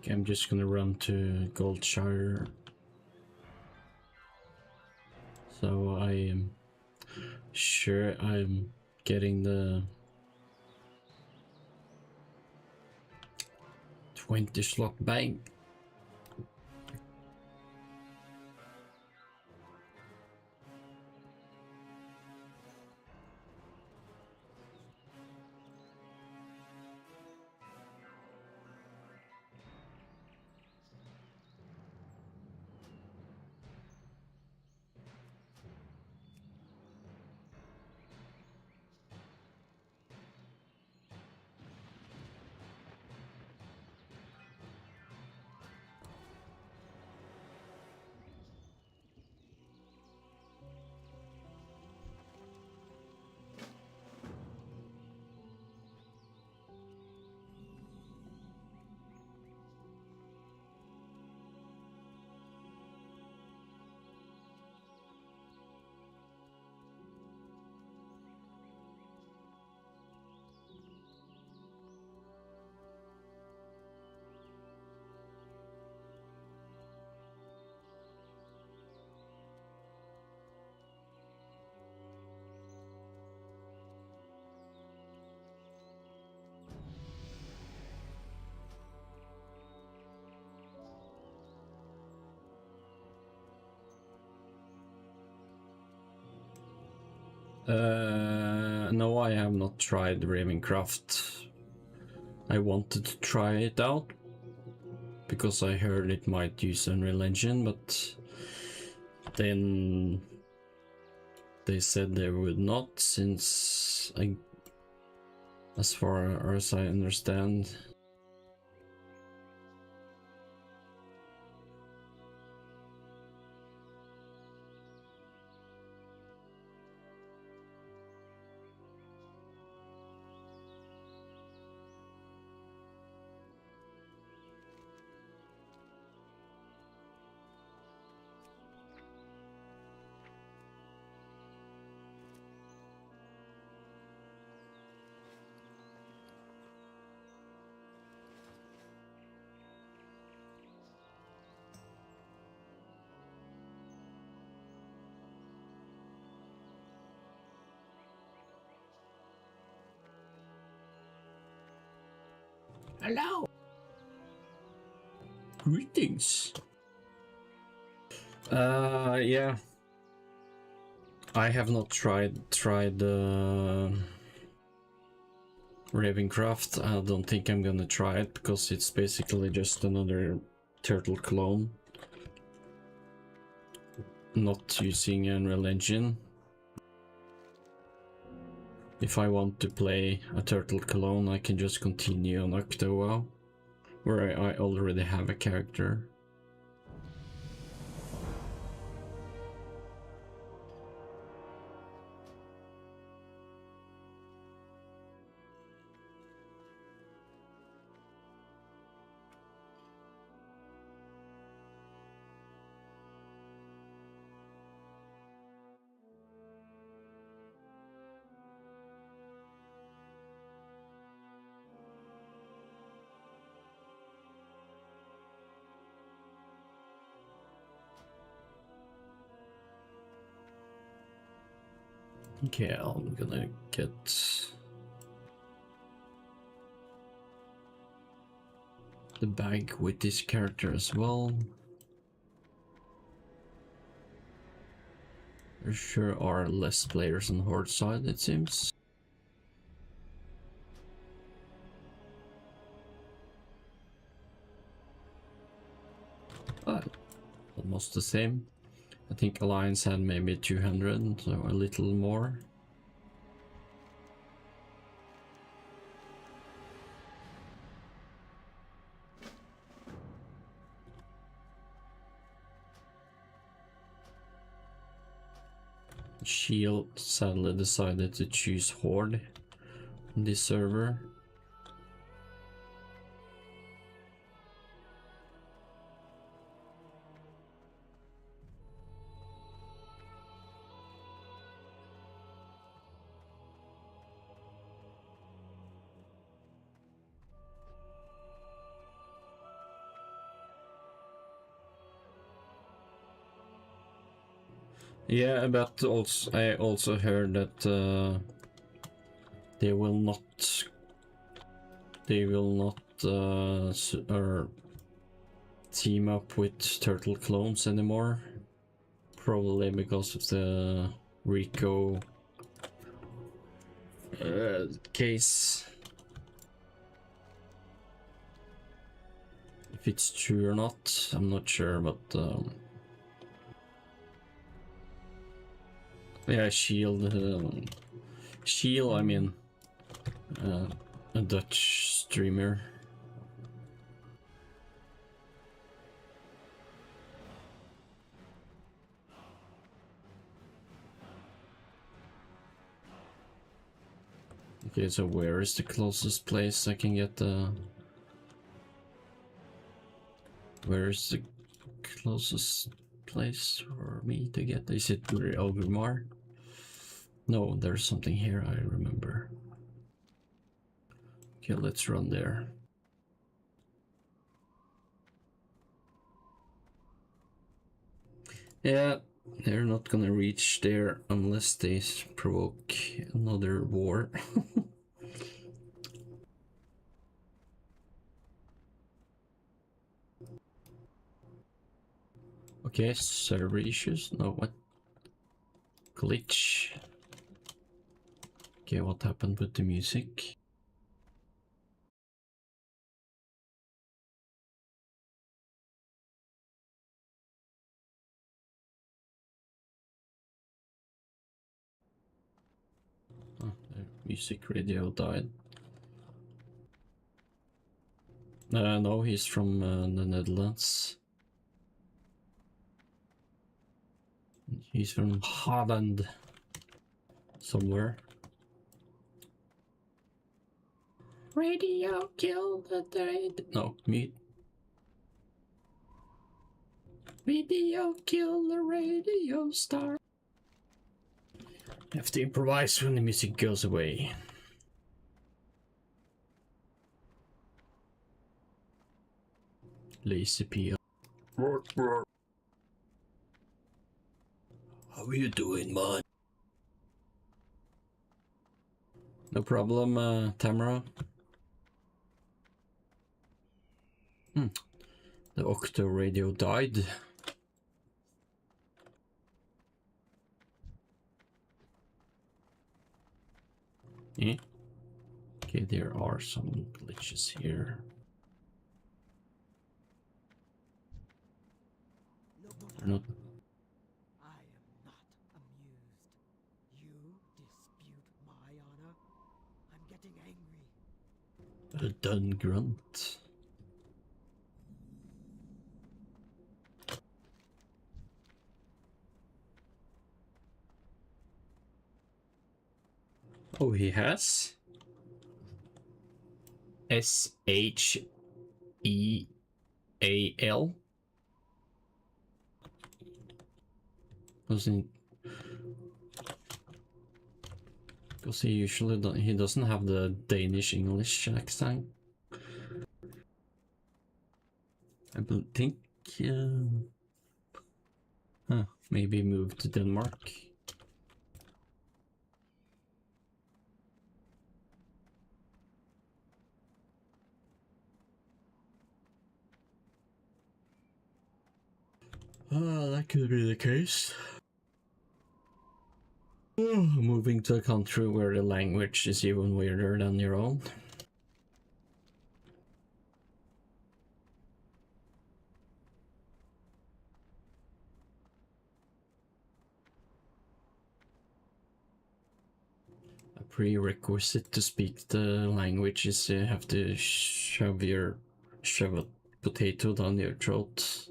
Okay, I'm just gonna run to Goldshire. So I am sure I'm getting the 20 slot bank. No, I have not tried Ravencraft. I wanted to try it out because I heard it might use Unreal Engine, but then they said they would not, since as far as I understand, hello. Greetings. Yeah. I have not tried Ravencraft. I don't think I'm gonna try it because it's basically just another turtle clone. Not using Unreal Engine. If I want to play a turtle clone, I can just continue on octowow, where I already have a character. Okay, I'm gonna get the bag with this character as well. There sure are less players on Horde side, it seems. But almost the same. I think Alliance had maybe 200, so a little more. Shield sadly decided to choose Horde on this server. Yeah, but also I also heard that they will not or team up with turtle clones anymore, probably because of the Rico case. If it's true or not, I'm not sure, but yeah, Shield, I mean, a Dutch streamer. Okay, so where is the closest place I can get the... Where is the closest place for me to get? Is it Ogrimmar? No, there's something here I remember. Okay, let's run there. Yeah, they're not gonna reach there unless they provoke another war. Okay, server issues? No, what? Glitch. Okay, what happened with the music? Oh, the music radio died. No, he's from the Netherlands. He's from Holland. Somewhere. Radio killed the trade. No, mute. Radio killed the radio star. Have to improvise when the music goes away. Lazy P. How are you doing, man? No problem, Tamara. The Octo radio died. Yeah. Okay, there are some glitches here. They're not. I am not amused. You dispute my honor. I'm getting angry. Well done, Grunt. Oh, he has? SHEAL? Doesn't... Because he usually he doesn't have the Danish English accent. I think maybe move to Denmark. That could be the case. Moving to a country where the language is even weirder than your own. A prerequisite to speak the language is you have to shove a potato down your throat.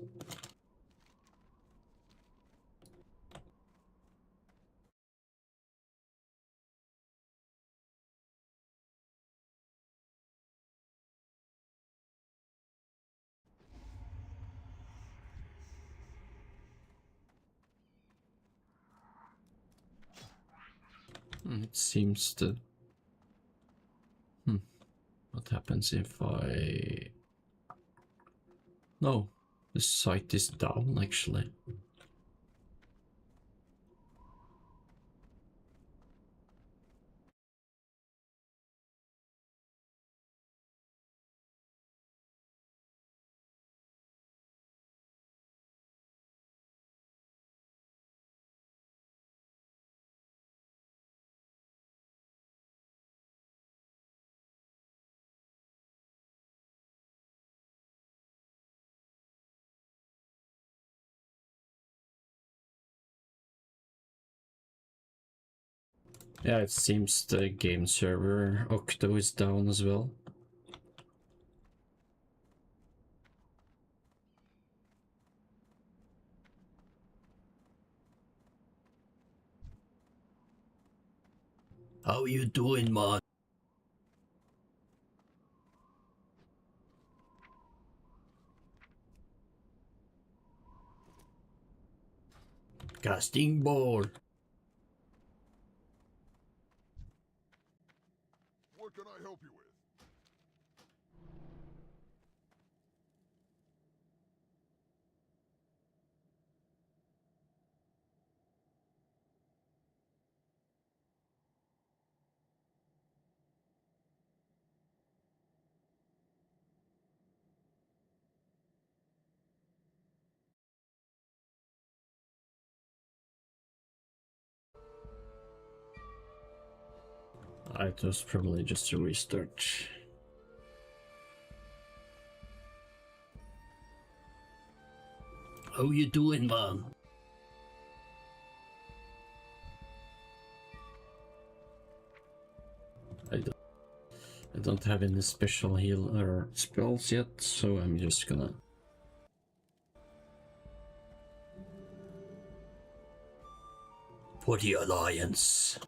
It seems to... What happens if I... No, the sight is down actually. Yeah, it seems the game server Octo is down as well. How you doing, man? Casting ball. What can I help you with? It was probably just a restart. How you doing, man? I don't have any special heal or spells yet, so I'm just gonna... For the Alliance.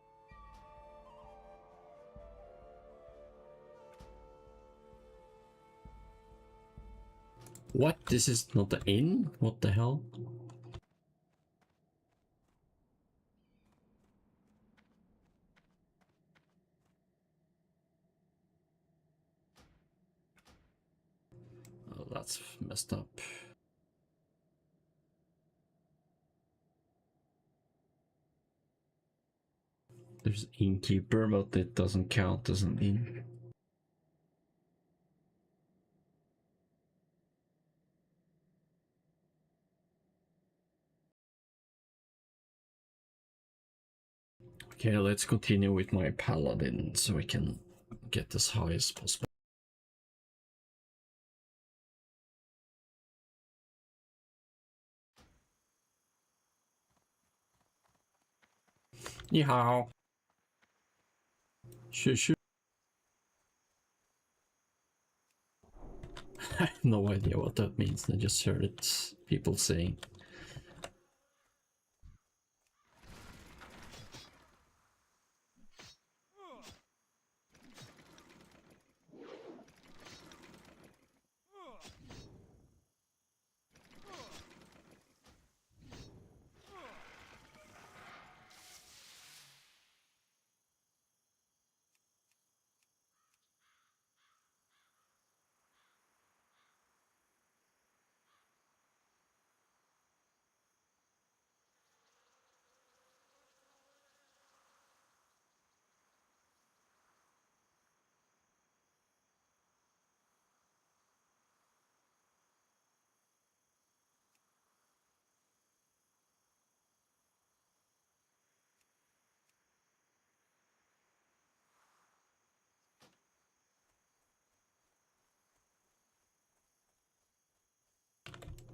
What? This is not the inn? What the hell? Oh, that's messed up. There's innkeeper, but it doesn't count as an inn. Okay, let's continue with my paladin so we can get as high as possible. Ni hao. Shoo. I have no idea what that means. I just heard it people saying.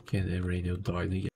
Okay, the radio died again.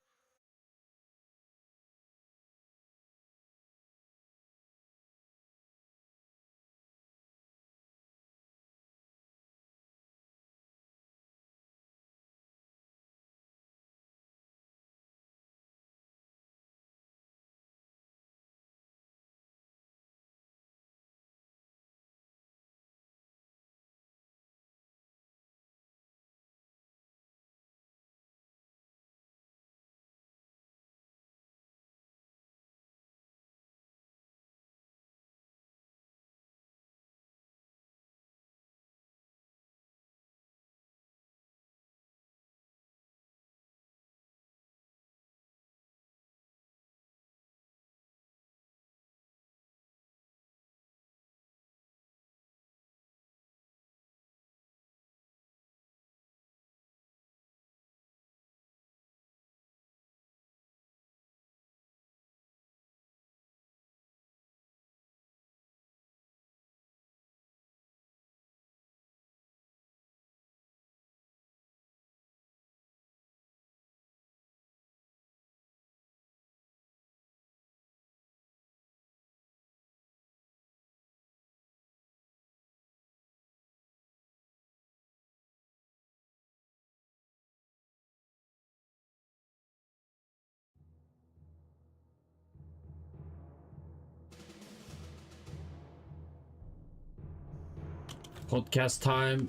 Podcast time.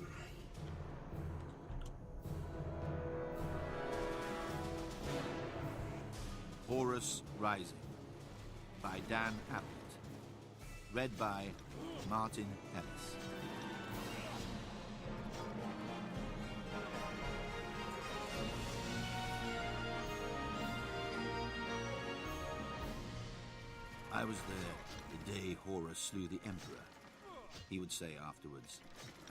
Horus Rising by Dan Abbott. Read by Martin Ellis. I was there the day Horus slew the Emperor, he would say afterwards,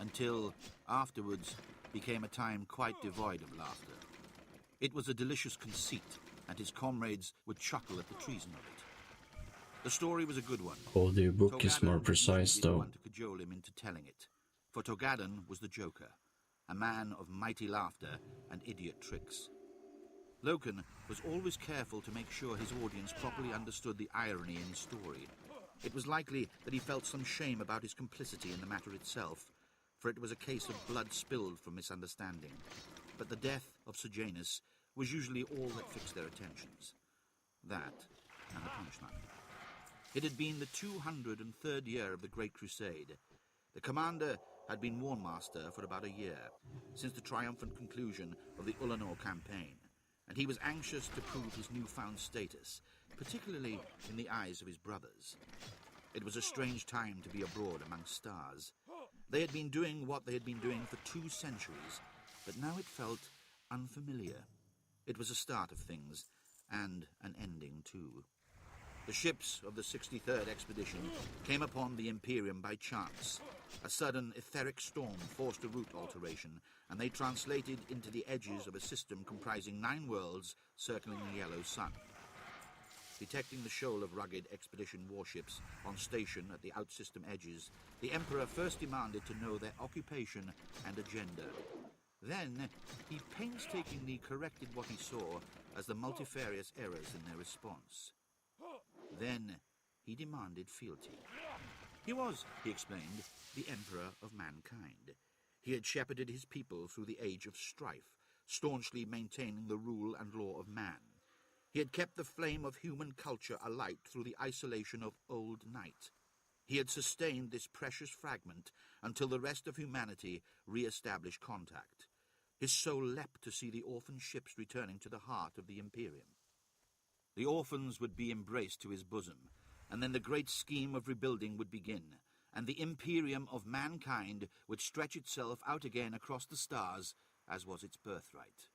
until afterwards became a time quite devoid of laughter. It was a delicious conceit, and his comrades would chuckle at the treason of it. The story was a good one. Audiobook is more precise though. Want to cajole him into telling it, for Togadan was the Joker, a man of mighty laughter and idiot tricks. Loken was always careful to make sure his audience properly understood the irony in his story. It was likely that he felt some shame about his complicity in the matter itself, for it was a case of blood spilled from misunderstanding. But the death of Sejanus was usually all that fixed their attentions. That and the punchline. It had been the 203rd year of the Great Crusade. The commander had been War Master for about a year, since the triumphant conclusion of the Ulanor campaign, and he was anxious to prove his newfound status, particularly in the eyes of his brothers. It was a strange time to be abroad among stars. They had been doing what they had been doing for 2 centuries, but now it felt unfamiliar. It was a start of things, and an ending too. The ships of the 63rd expedition came upon the Imperium by chance. A sudden etheric storm forced a route alteration, and they translated into the edges of a system comprising 9 worlds circling the yellow sun. Detecting the shoal of rugged expedition warships on station at the outsystem edges, the Emperor first demanded to know their occupation and agenda. Then, he painstakingly corrected what he saw as the multifarious errors in their response. Then, he demanded fealty. He was, he explained, the Emperor of mankind. He had shepherded his people through the age of strife, staunchly maintaining the rule and law of man. He had kept the flame of human culture alight through the isolation of old night. He had sustained this precious fragment until the rest of humanity re-established contact. His soul leapt to see the orphan ships returning to the heart of the Imperium. The orphans would be embraced to his bosom, and then the great scheme of rebuilding would begin, and the Imperium of mankind would stretch itself out again across the stars, as was its birthright.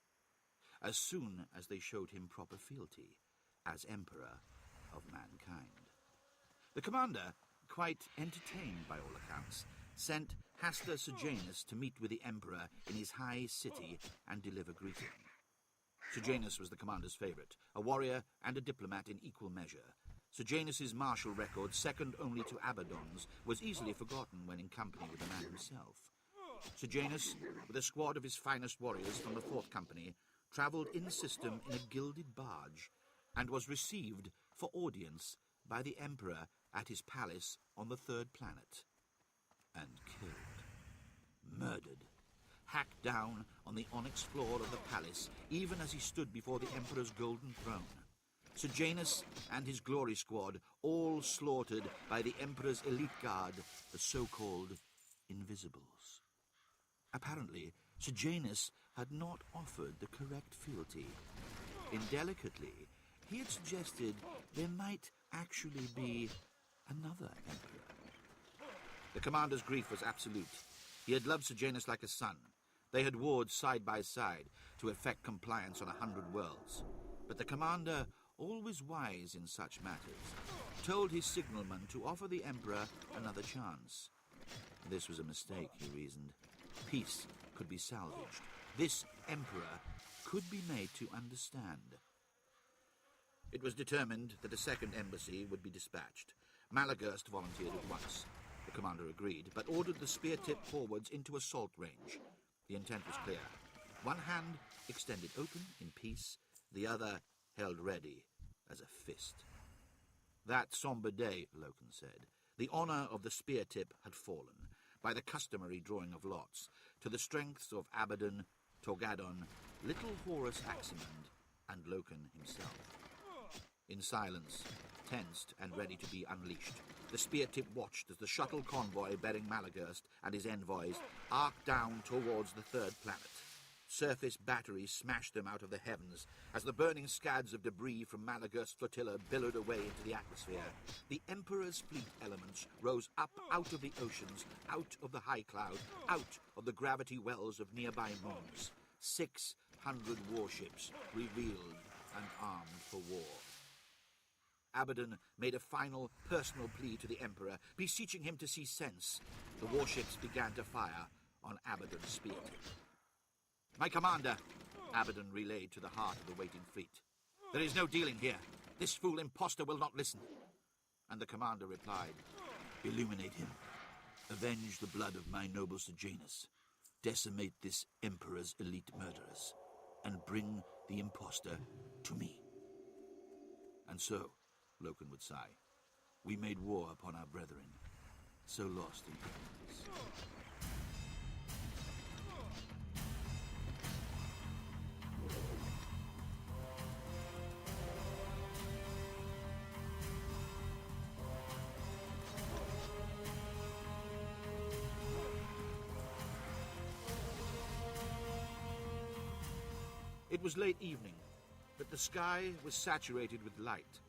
As soon as they showed him proper fealty, as Emperor of mankind. The commander, quite entertained by all accounts, sent Hasta Sejanus to meet with the Emperor in his high city and deliver greeting. Sejanus was the commander's favorite, a warrior and a diplomat in equal measure. Sejanus's martial record, second only to Abaddon's, was easily forgotten when in company with the man himself. Sejanus, with a squad of his finest warriors from the 4th Company, travelled in-system in a gilded barge and was received for audience by the Emperor at his palace on the third planet. And killed. Murdered. Hacked down on the onyx floor of the palace, even as he stood before the Emperor's golden throne. Sejanus and his glory squad, all slaughtered by the Emperor's elite guard, the so-called Invisibles. Apparently, Sejanus had not offered the correct fealty. Indelicately, he had suggested there might actually be another Emperor. The commander's grief was absolute. He had loved Sejanus like a son. They had warred side by side to effect compliance on 100 worlds. But the commander, always wise in such matters, told his signalman to offer the Emperor another chance. This was a mistake, he reasoned. Peace could be salvaged. This Emperor could be made to understand. It was determined that a second embassy would be dispatched. Malagurst volunteered at once. The commander agreed, but ordered the spear tip forwards into assault range. The intent was clear. One hand extended open in peace, the other held ready as a fist. That sombre day, Loken said, the honour of the spear tip had fallen, by the customary drawing of lots, to the strengths of Abaddon, Torgadon, little Horus Aximand, and Loken himself. In silence, tensed and ready to be unleashed, the spear tip watched as the shuttle convoy bearing Malagurst and his envoys arced down towards the third planet. Surface batteries smashed them out of the heavens as the burning scads of debris from Malagurst's flotilla billowed away into the atmosphere. The Emperor's fleet elements rose up out of the oceans, out of the high cloud, out of the gravity wells of nearby moons. 600 warships revealed and armed for war. Abaddon made a final personal plea to the Emperor, beseeching him to see sense. The warships began to fire on Abaddon's spear tip. "My commander," Abaddon relayed to the heart of the waiting fleet. "There is no dealing here. This fool impostor will not listen." And the commander replied, "Illuminate him. Avenge the blood of my noble Sejanus. Decimate this Emperor's elite murderers, and bring the impostor to me." And so, Loken would sigh, we made war upon our brethren, so lost in ignorance. It was late evening, but the sky was saturated with light.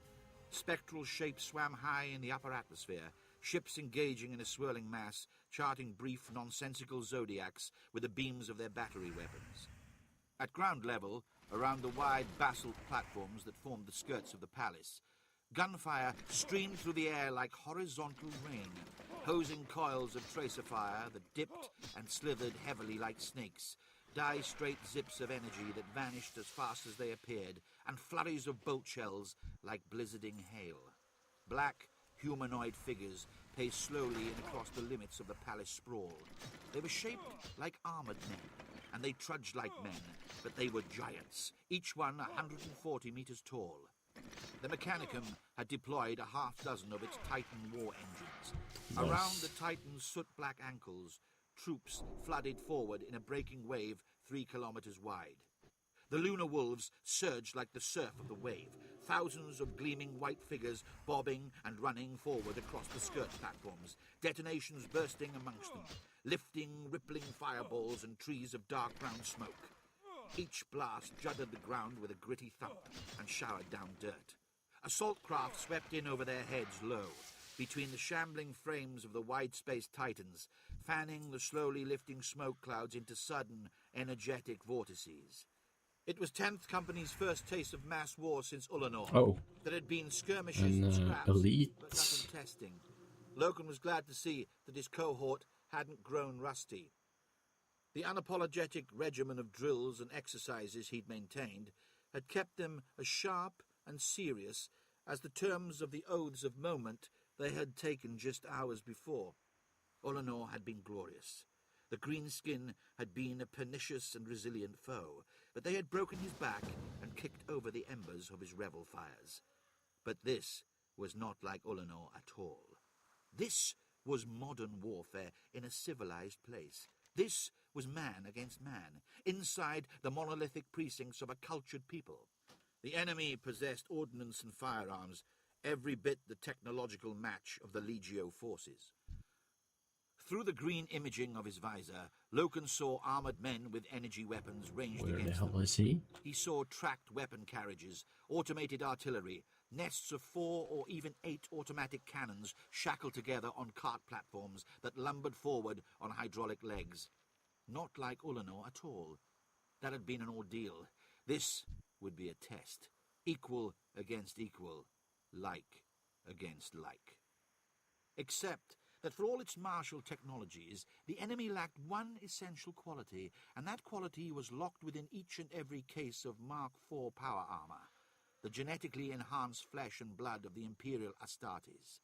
Spectral shapes swam high in the upper atmosphere, ships engaging in a swirling mass, charting brief, nonsensical zodiacs with the beams of their battery weapons. At ground level, around the wide basalt platforms that formed the skirts of the palace, gunfire streamed through the air like horizontal rain, hosing coils of tracer fire that dipped and slithered heavily like snakes, die-straight zips of energy that vanished as fast as they appeared, and flurries of bolt shells like blizzarding hail. Black, humanoid figures paced slowly in across the limits of the palace sprawl. They were shaped like armoured men, and they trudged like men, but they were giants, each one 140 metres tall. The Mechanicum had deployed a half-dozen of its Titan war engines. Nice. Around the Titan's soot-black ankles, troops flooded forward in a breaking wave 3 kilometers wide. The lunar wolves surged like the surf of the wave, thousands of gleaming white figures bobbing and running forward across the skirt platforms, detonations bursting amongst them, lifting, rippling fireballs and trees of dark brown smoke. Each blast judded the ground with a gritty thump and showered down dirt. Assault craft swept in over their heads low, between the shambling frames of the wide-spaced Titans, fanning the slowly lifting smoke clouds into sudden, energetic vortices. It was 10th Company's first taste of mass war since Ulanor. Oh. There had been skirmishes and scraps, elite. but nothing testing. Loken was glad to see that his cohort hadn't grown rusty. The unapologetic regimen of drills and exercises he'd maintained had kept them as sharp and serious as the terms of the oaths of moment they had taken just hours before. Ulanor had been glorious. The greenskin had been a pernicious and resilient foe. that they had broken his back and kicked over the embers of his revel fires. But this was not like Ulanor at all. This was modern warfare in a civilized place. This was man against man, inside the monolithic precincts of a cultured people. The enemy possessed ordnance and firearms, every bit the technological match of the Legio forces. Through the green imaging of his visor, Loken saw armored men with energy weapons ranged Where the against hell them. is he? He saw tracked weapon carriages, automated artillery, nests of 4 or even 8 automatic cannons shackled together on cart platforms that lumbered forward on hydraulic legs. Not like Ulanor at all. That had been an ordeal. This would be a test. Equal against equal. Like against like. Except that for all its martial technologies, the enemy lacked one essential quality, and that quality was locked within each and every case of Mark IV power armor, the genetically enhanced flesh and blood of the Imperial Astartes.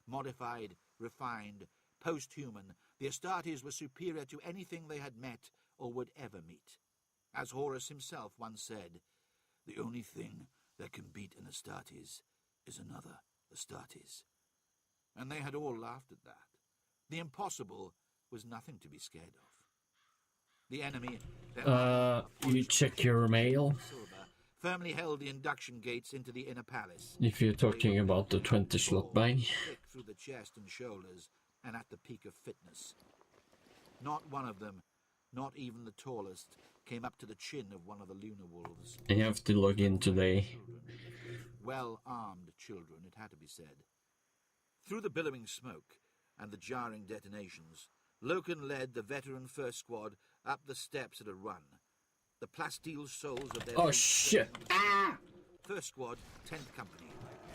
Modified, refined, post-human, the Astartes were superior to anything they had met or would ever meet. As Horus himself once said, "The only thing that can beat an Astartes is another Astartes." And they had all laughed at that. The impossible was nothing to be scared of. The enemy, You check your mail silver, firmly held the induction gates into the inner palace. if you're talking about the 20 slot bag. Thick through the chest and shoulders, and at the peak of fitness. Not one of them, not even the tallest, came up to the chin of one of the lunar wolves. You have to log in today. Well-armed children, it had to be said. Through the billowing smoke and the jarring detonations, Loken led the veteran first squad up the steps at a run. The plasteel soles of their... Oh shit! First squad, 10th Company.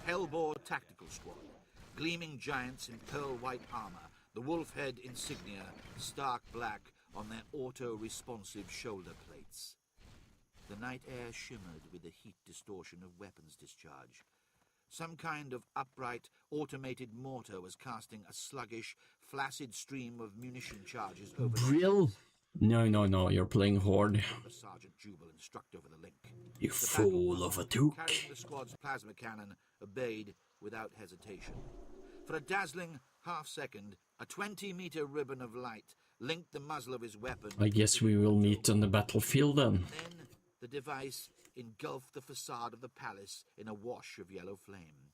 Hellbore Tactical Squad. Gleaming giants in pearl-white armor, the wolf head insignia stark black on their auto-responsive shoulder plates. The night air shimmered with the heat distortion of weapons discharge. Some kind of upright, automated mortar was casting a sluggish, flaccid stream of munition charges over Brill? No, you're playing Horde. the Sergeant Jubilant struck over the link. You The fool battle of a toque. carrying the squad's plasma cannon obeyed without hesitation. For a dazzling half-second, a 20-meter ribbon of light linked the muzzle of his weapon. I guess we will meet on the battlefield then. Then the device engulfed the facade of the palace in a wash of yellow flame.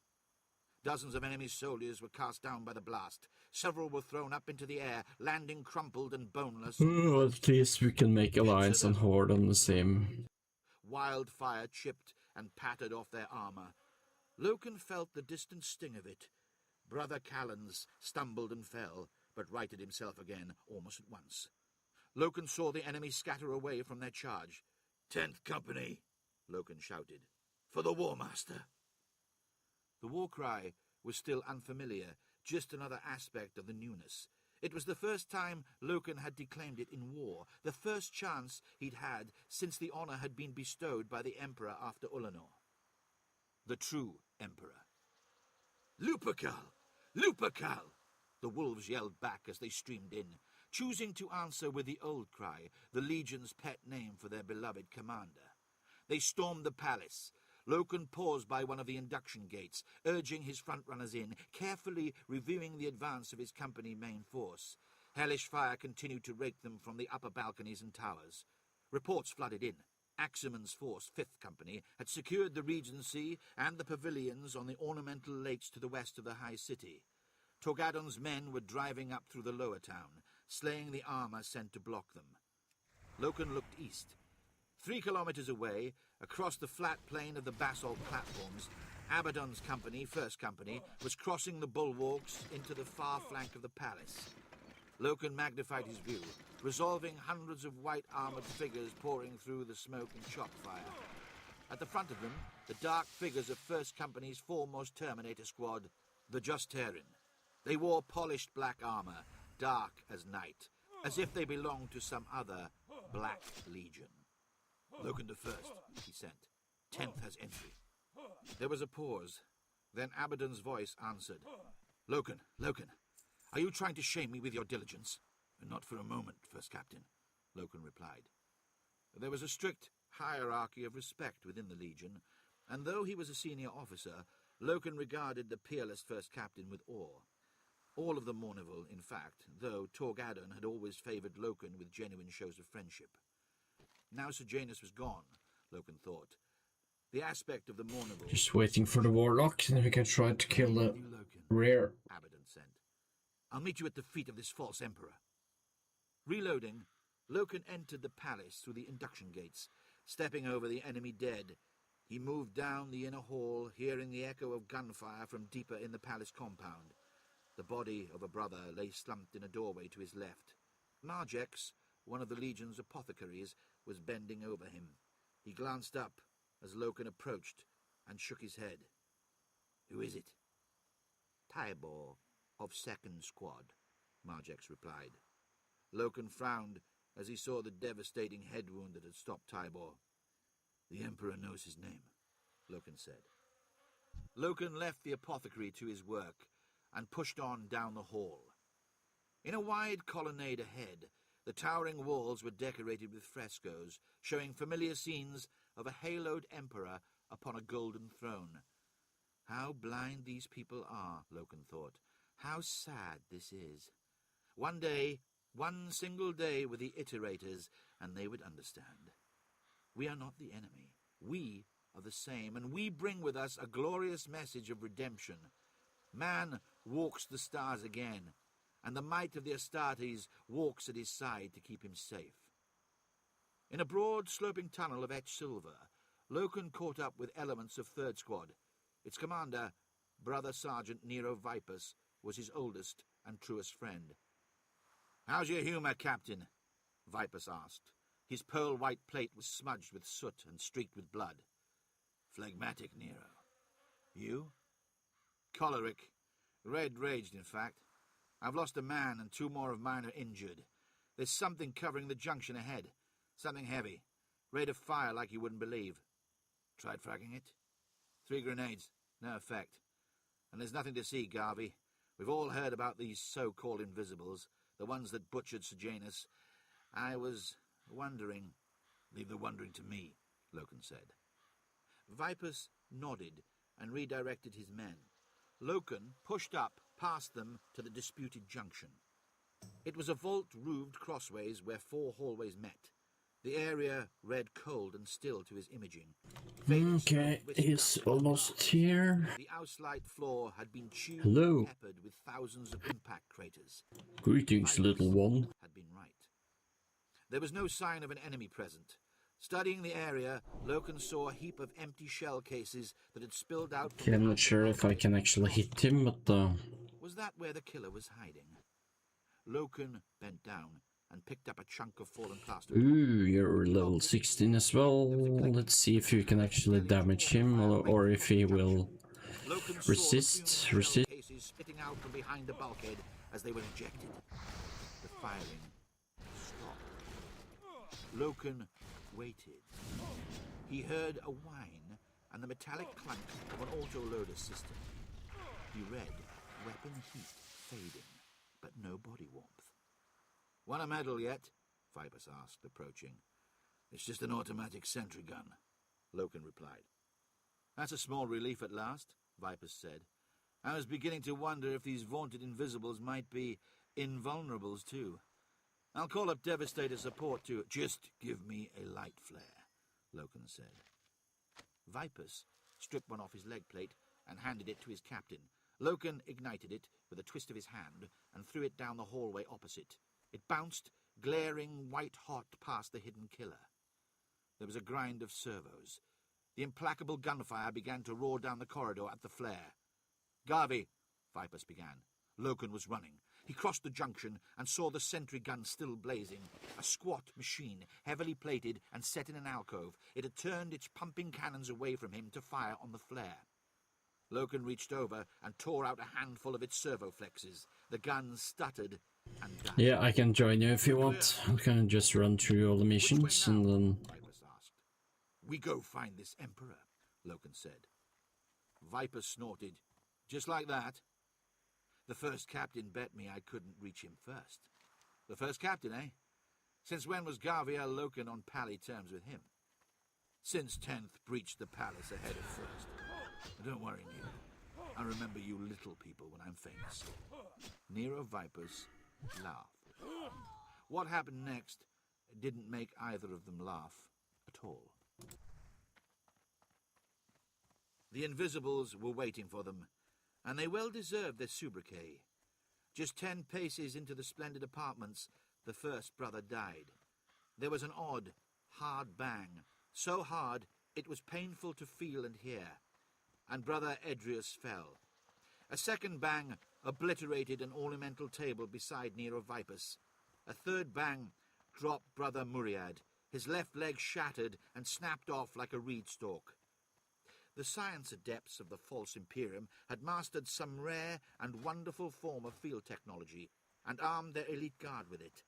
Dozens of enemy soldiers were cast down by the blast. Several were thrown up into the air, landing crumpled and boneless. Oh, at least we can make Alliance and Horde on the same. Wildfire chipped and pattered off their armor. Loken felt the distant sting of it. Brother Callans stumbled and fell, but righted himself again almost at once. Loken saw the enemy scatter away from their charge. "10th Company," Loken shouted, "for the War Master." The war cry was still unfamiliar, just another aspect of the newness. It was the first time Loken had declaimed it in war, the first chance he'd had since the honor had been bestowed by the Emperor after Ulanor. The true Emperor. "Lupercal! Lupercal!" the wolves yelled back as they streamed in, choosing to answer with the old cry, the Legion's pet name for their beloved commander. They stormed the palace. Loken paused by one of the induction gates, urging his front-runners in, carefully reviewing the advance of his company main force. Hellish fire continued to rake them from the upper balconies and towers. Reports flooded in. Axeman's force, 5th Company, had secured the Regency and the pavilions on the ornamental lakes to the west of the High City. Torgadon's men were driving up through the lower town, slaying the armor sent to block them. Loken looked east. 3 kilometers away, across the flat plain of the basalt platforms, Abaddon's company, 1st Company, was crossing the bulwarks into the far flank of the palace. Loken magnified his view, resolving hundreds of white-armored figures pouring through the smoke and shot fire. At the front of them, the dark figures of 1st Company's foremost Terminator squad, the Justerin. They wore polished black armor, dark as night, as if they belonged to some other Black Legion. "Loken to 1st, he sent. 10th has entry." There was a pause. Then Abaddon's voice answered. Loken, are you trying to shame me with your diligence?" "Not for a moment, 1st Captain," Loken replied. There was a strict hierarchy of respect within the Legion, and though he was a senior officer, Loken regarded the peerless first captain with awe. All of the Mournival, in fact, though Torgadon had always favoured Loken with genuine shows of friendship. Now Sejanus was gone, Loken thought. The aspect of the Mournival... Just waiting for the warlock, and we can try to kill the rear. Abaddon sent. I'll meet you at the feet of this false emperor. Reloading, Loken entered the palace through the induction gates. Stepping over the enemy dead, he moved down the inner hall, hearing the echo of gunfire from deeper in the palace compound. The body of a brother lay slumped in a doorway to his left. Margex, one of the Legion's apothecaries, was bending over him. He glanced up as Loken approached and shook his head. "Who is it?" "Tybor, of 2nd Squad," Margex replied. Loken frowned as he saw the devastating head wound that had stopped Tybor. "The Emperor knows his name," Loken said. Loken left the apothecary to his work and pushed on down the hall. In a wide colonnade ahead, the towering walls were decorated with frescoes, showing familiar scenes of a haloed emperor upon a golden throne. How blind these people are, Loken thought. How sad this is. One day, one single day with the iterators, and they would understand. We are not the enemy. We are the same, and we bring with us a glorious message of redemption. Man walks the stars again, and the might of the Astartes walks at his side to keep him safe. In a broad, sloping tunnel of etched silver, Loken caught up with elements of 3rd Squad. Its commander, Brother Sergeant Nero Vipus, was his oldest and truest friend. "How's your humour, Captain?" Vipus asked. His pearl-white plate was smudged with soot and streaked with blood. "Phlegmatic, Nero. You?" "Choleric. Red-raged, in fact. I've lost a man and 2 more of mine are injured. There's something covering the junction ahead. Something heavy. Rate of fire like you wouldn't believe." "Tried fragging it?" 3 grenades. No effect. And there's nothing to see, Garvey. We've all heard about these so-called invisibles, the ones that butchered Sejanus. I was wondering... "Leave the wondering to me," Loken said. Vipus nodded and redirected his men. Loken pushed up past them to the disputed junction. It was a vault-roofed crossways where 4 hallways met. The area read cold and still to his imaging. Okay, he's almost here. The Auslight floor had been chewed Hello. and peppered with thousands of impact craters. Greetings, little one. Had been right. There was no sign of an enemy present. Studying the area, Loken saw a heap of empty shell cases that had spilled out. Okay, I'm not sure if I can actually hit him, but Was that where the killer was hiding? Loken bent down and picked up a chunk of fallen plaster. ooh, you're level 16 as well. Let's see if you can actually damage him, or if he will Loken resist. saw the fume shell cases spitting out from behind the bulkhead as they were ejected. The firing stopped. Loken waited. He heard a whine and the metallic clunk of an autoloader system. He read weapon heat fading, but no body warmth. "Want a medal yet?" Vipus asked, approaching. "It's just an automatic sentry gun," Loken replied. "That's a small relief at last," Vipus said. "I was beginning to wonder if these vaunted invisibles might be invulnerables too. I'll call up Devastator support to..." "Just give me a light flare," Loken said. Vipus stripped one off his leg plate and handed it to his captain. Loken ignited it with a twist of his hand and threw it down the hallway opposite. It bounced, glaring white-hot past the hidden killer. There was a grind of servos. The implacable gunfire began to roar down the corridor at the flare. "Garvey," Vipus began. Loken was running. He crossed the junction and saw the sentry gun still blazing. A squat machine, heavily plated and set in an alcove. It had turned its pumping cannons away from him to fire on the flare. Loken reached over and tore out a handful of its servo flexes. The gun stuttered and died. Yeah, I can join you if you want. I can just run through all the missions and then... Vipus asked. "We go find this emperor," Loken said. Vipus snorted. "Just like that?" "The first captain bet me I couldn't reach him first." "The first captain, eh? Since when was Garviel Loken on pally terms with him?" since 10th breached the palace ahead of 1st. Don't worry, Nero. I'll remember you little people when I'm famous. Nero Vipers laughed. What happened next didn't make either of them laugh at all. The Invisibles were waiting for them, and they well deserved their sobriquet. Just 10 paces into the splendid apartments, the first brother died. There was an odd, hard bang, so hard it was painful to feel and hear, and brother Edrius fell. A second bang obliterated an ornamental table beside Nero Vipus. A third bang dropped brother Muriad. His left leg shattered and snapped off like a reed stalk. The science adepts of the false Imperium had mastered some rare and wonderful form of field technology and armed their elite guard with it.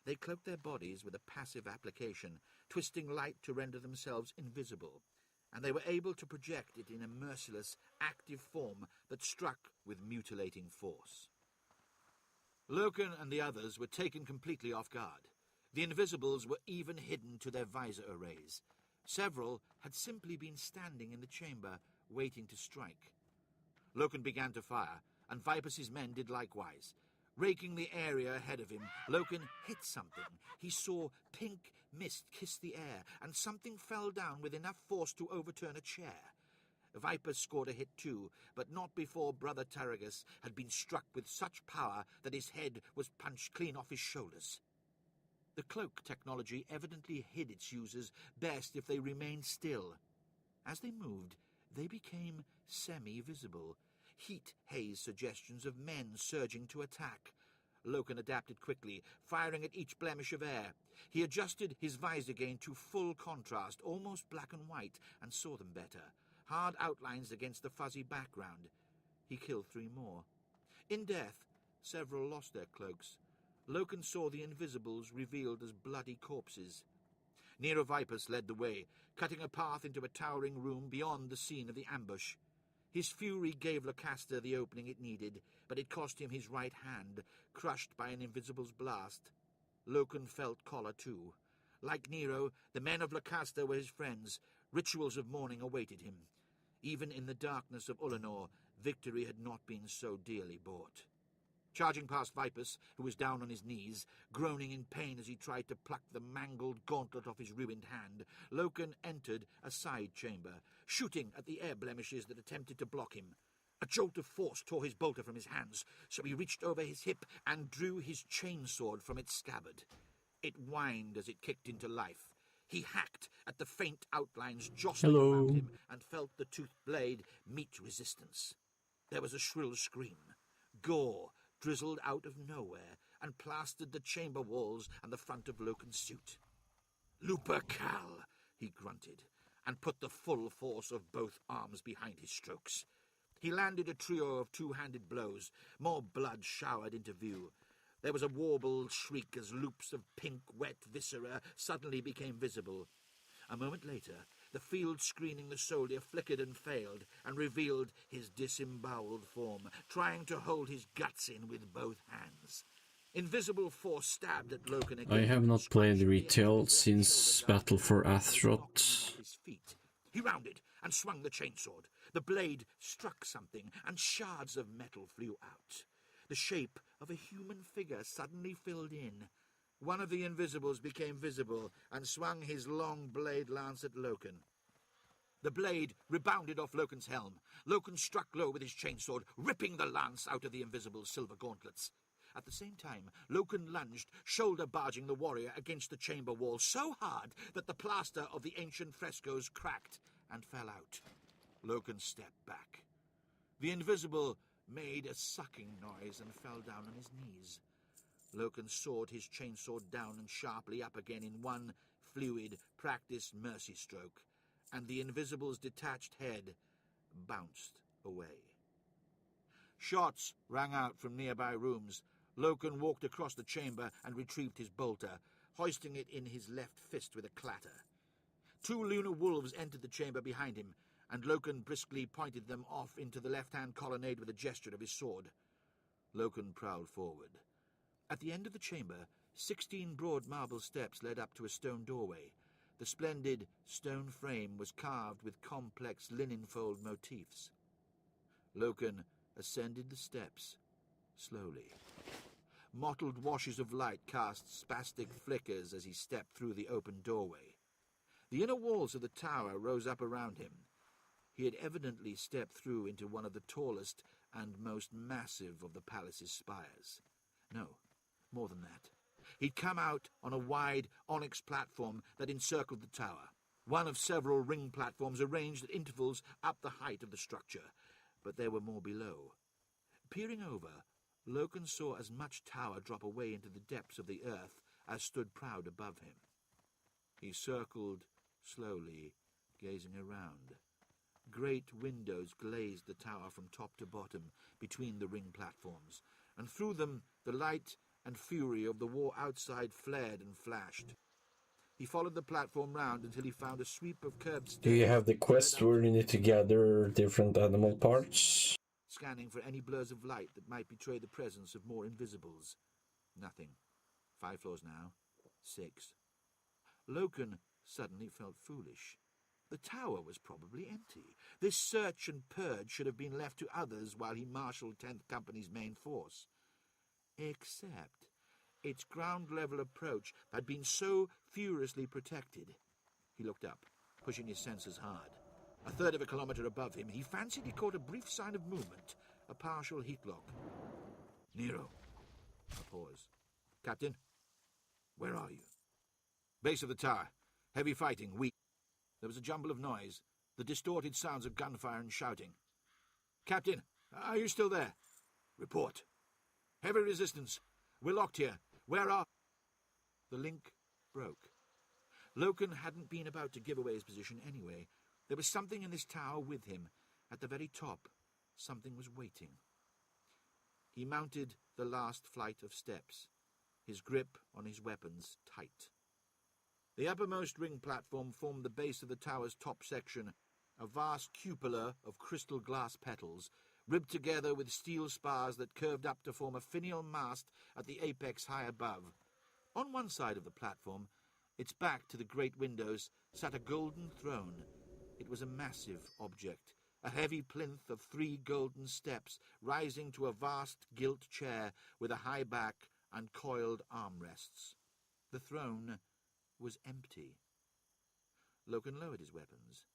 They cloaked their bodies with a passive application, twisting light to render themselves invisible, and they were able to project it in a merciless, active form that struck with mutilating force. Loken and the others were taken completely off guard. The Invisibles were even hidden to their visor arrays. Several had simply been standing in the chamber, waiting to strike. Loken began to fire, and Vipus's men did likewise. Raking the area ahead of him, Loken hit something. He saw pink mist kiss the air, and something fell down with enough force to overturn a chair. Viper scored a hit too, but not before Brother Taragus had been struck with such power that his head was punched clean off his shoulders. The cloak technology evidently hid its users best if they remained still. As they moved, they became semi-visible, heat haze suggestions of men surging to attack. Loken adapted quickly, firing at each blemish of air. He adjusted his visor gain to full contrast, almost black and white, and saw them better. Hard outlines against the fuzzy background. He killed 3 more. In death, several lost their cloaks. Loken saw the Invisibles revealed as bloody corpses. Nero Vipus led the way, cutting a path into a towering room beyond the scene of the ambush. His fury gave Locaster the opening it needed, but it cost him his right hand, crushed by an Invisible's blast. Loken felt choler too. Like Nero, the men of Locaster were his friends. Rituals of mourning awaited him. Even in the darkness of Ulanor, victory had not been so dearly bought. Charging past Vipus, who was down on his knees, groaning in pain as he tried to pluck the mangled gauntlet off his ruined hand, Loken entered a side chamber, shooting at the air blemishes that attempted to block him. A jolt of force tore his bolter from his hands, so he reached over his hip and drew his chainsword from its scabbard. It whined as it kicked into life. He hacked at the faint outlines jostling around him and felt the toothed blade meet resistance. There was a shrill scream. Gore drizzled out of nowhere and plastered the chamber walls and the front of Loken's suit. "Lupercal," he grunted, and put the full force of both arms behind his strokes. He landed a trio of 2-handed blows. More blood showered into view. There was a warbled shriek as loops of pink, wet viscera suddenly became visible. A moment later, the field screening the soldier flickered and failed, and revealed his disemboweled form, trying to hold his guts in with both hands. Invisible force stabbed at Loken again. I have not played retail since Battle for Athroth. He rounded and swung the chainsword. The blade struck something, and shards of metal flew out. The shape of a human figure suddenly filled in. One of the Invisibles became visible and swung his long blade lance at Loken. The blade rebounded off Loken's helm. Loken struck low with his chainsword, ripping the lance out of the Invisible's silver gauntlets. At the same time, Loken lunged, shoulder-barging the warrior against the chamber wall so hard that the plaster of the ancient frescoes cracked and fell out. Loken stepped back. The Invisible made a sucking noise and fell down on his knees. Loken sawed his chainsword down and sharply up again in one fluid, practiced mercy stroke, and the Invisible's detached head bounced away. Shots rang out from nearby rooms. Loken walked across the chamber and retrieved his bolter, hoisting it in his left fist with a clatter. 2 lunar wolves entered the chamber behind him, and Loken briskly pointed them off into the left-hand colonnade with a gesture of his sword. Loken prowled forward. At the end of the chamber, 16 broad marble steps led up to a stone doorway. The splendid stone frame was carved with complex linen-fold motifs. Loken ascended the steps, slowly. Mottled washes of light cast spastic flickers as he stepped through the open doorway. The inner walls of the tower rose up around him. He had evidently stepped through into one of the tallest and most massive of the palace's spires. No, more than that. He'd come out on a wide onyx platform that encircled the tower, one of several ring platforms arranged at intervals up the height of the structure, but there were more below. Peering over, Loken saw as much tower drop away into the depths of the earth as stood proud above him. He circled slowly, gazing around. Great windows glazed the tower from top to bottom between the ring platforms, and through them the light and fury of the war outside flared and flashed. He followed the platform round until he found a sweep of curved stairs. Do you have the quest where you need to gather different animal parts? Scanning for any blurs of light that might betray the presence of more invisibles. Nothing. 5 floors now. 6. Loken suddenly felt foolish. The tower was probably empty. This search and purge should have been left to others while he marshalled 10th Company's main force. Except its ground-level approach had been so furiously protected. He looked up, pushing his senses hard. A third of a kilometre above him, he fancied he caught a brief sign of movement, a partial heat lock. Nero. A pause. Captain, where are you? Base of the tower. Heavy fighting, weak. There was a jumble of noise, the distorted sounds of gunfire and shouting. Captain, are you still there? Report. Heavy resistance. We're locked here. Where are... The link broke. Loken hadn't been about to give away his position anyway. There was something in this tower with him. At the very top, something was waiting. He mounted the last flight of steps, his grip on his weapons tight. The uppermost ring platform formed the base of the tower's top section, a vast cupola of crystal glass petals, ribbed together with steel spars that curved up to form a finial mast at the apex high above. On one side of the platform, its back to the great windows, sat a golden throne. It was a massive object, a heavy plinth of 3 golden steps rising to a vast gilt chair with a high back and coiled armrests. The throne was empty. Loken lowered his weapons.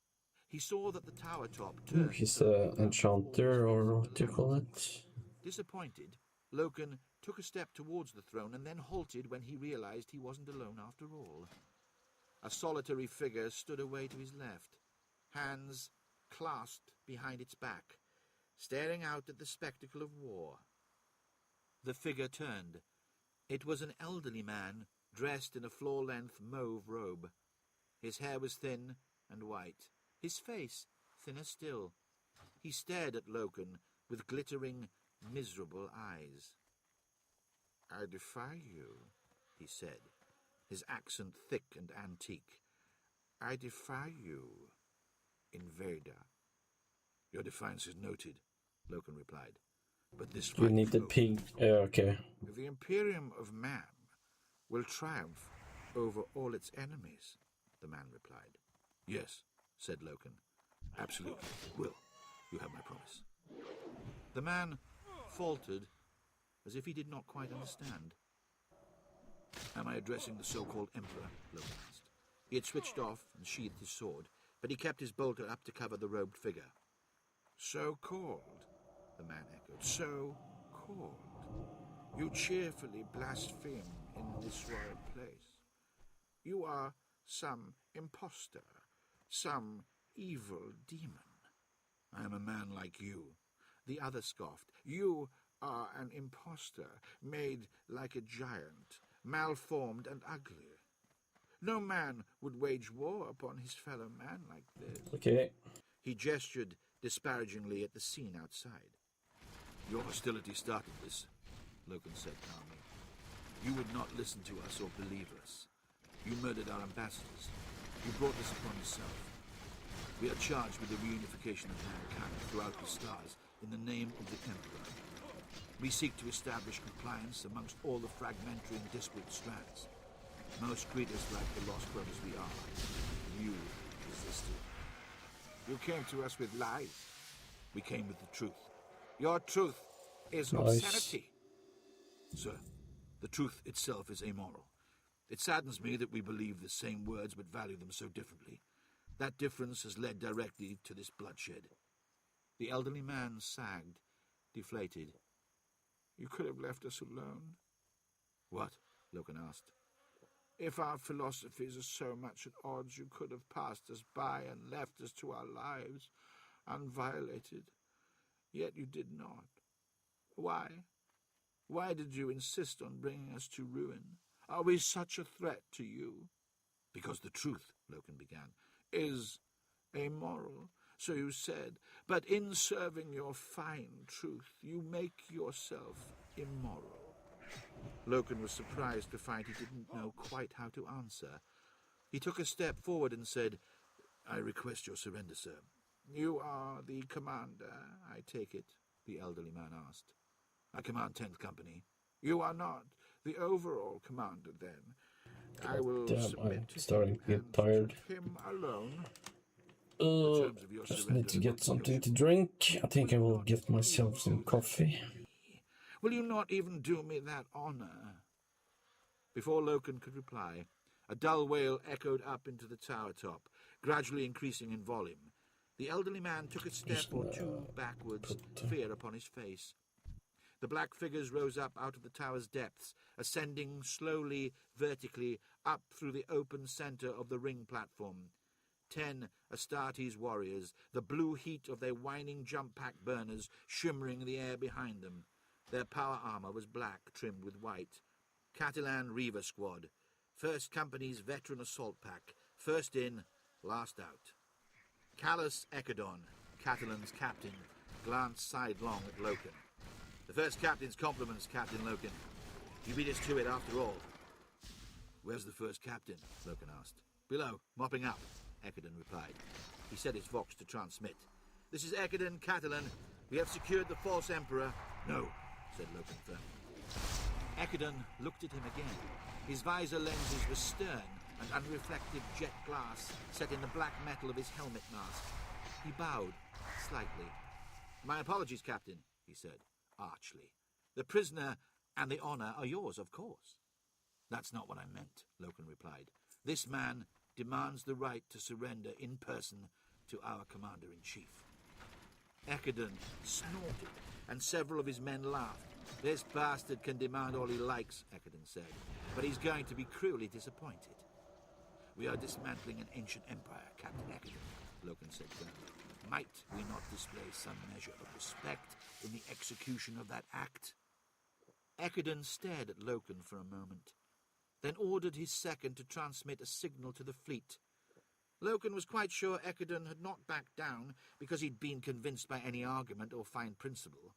He saw that the tower top turned... He's an enchanter, or what do you call it? Disappointed, Loken took a step towards the throne and then halted when he realized he wasn't alone after all. A solitary figure stood away to his left, hands clasped behind its back, staring out at the spectacle of war. The figure turned. It was an elderly man, dressed in a floor-length mauve robe. His hair was thin and white, his face thinner still. He stared at Loken with glittering, miserable eyes. "I defy you," he said, his accent thick and antique. "I defy you, invader." "Your defiance is noted," Loken replied. "But this fight You need the pig. Okay. The Imperium of Man will triumph over all its enemies," the man replied. "Yes," said Loken. "Absolutely, will. You have my promise." The man faltered, as if he did not quite understand. "Am I addressing the so-called Emperor?" Loken asked. He had switched off and sheathed his sword, but he kept his bolter up to cover the robed figure. "So-called," the man echoed. "So-called. You cheerfully blaspheme in this royal place. You are some impostor, some evil demon." "I am a man like you," the other scoffed. "You are an impostor, made like a giant, malformed and ugly. No man would wage war upon his fellow man like this." Okay. He gestured disparagingly at the scene outside. "Your hostility started this," Loken said calmly. "You would not listen to us or believe us. You murdered our ambassadors. You brought this upon yourself. We are charged with the reunification of mankind throughout the stars in the name of the Emperor. We seek to establish compliance amongst all the fragmentary and disparate strands. Most greet us like the lost brothers we are. You resisted. You came to us with lies. We came with the truth. Your truth is Nice. obscenity. Sir, the truth itself is amoral. It saddens me that we believe the same words but value them so differently. That difference has led directly to this bloodshed. The elderly man sagged, deflated. You could have left us alone. What? Loken asked. If our philosophies are so much at odds, you could have passed us by and left us to our lives, unviolated. Yet you did not. Why? Why did you insist on bringing us to ruin? Are we such a threat to you? Because the truth, Loken began, is amoral, so you said. But in serving your fine truth, you make yourself immoral. Loken was surprised to find he didn't know quite how to answer. He took a step forward and said, I request your surrender, sir. You are the commander, I take it, the elderly man asked. I command 10th Company. You are not the overall commander, then. I will submit I'm to starting him to get and tired. to him alone. The terms of your Just surrender need to get are something to negotiable. drink. I think I will Not get myself some even do that coffee. for me. Will you not even do me that honor? Before Loken could reply, a dull wail echoed up into the tower top, gradually increasing in volume. The elderly man took a step or two backwards, fear upon his face. The black figures rose up out of the tower's depths, ascending slowly, vertically, up through the open centre of the ring platform. 10 Astartes warriors, the blue heat of their whining jump-pack burners shimmering in the air behind them. Their power armour was black, trimmed with white. Catalan Reaver Squad, 1st Company's veteran assault pack, first in, last out. Callus Echidon, Catalan's captain, glanced sidelong at Loken. The 1st Captain's compliments, Captain Loken. You beat us to it after all. Where's the 1st Captain? Loken asked. Below, mopping up, Echidon replied. He set his vox to transmit. This is Echidon, Catalan. We have secured the false emperor. No, said Loken firmly. Echidon looked at him again. His visor lenses were stern and unreflective jet glass set in the black metal of his helmet mask. He bowed slightly. My apologies, Captain, he said, archly. The prisoner and the honour are yours, of course. That's not what I meant, Loken replied. This man demands the right to surrender in person to our commander-in-chief. Echidon snorted, and several of his men laughed. This bastard can demand all he likes, Echidon said, but he's going to be cruelly disappointed. We are dismantling an ancient empire, Captain Echidon, Loken said firmly. Might we not display some measure of respect in the execution of that act? Echidon stared at Loken for a moment, then ordered his second to transmit a signal to the fleet. Loken was quite sure Echidon had not backed down because he'd been convinced by any argument or fine principle.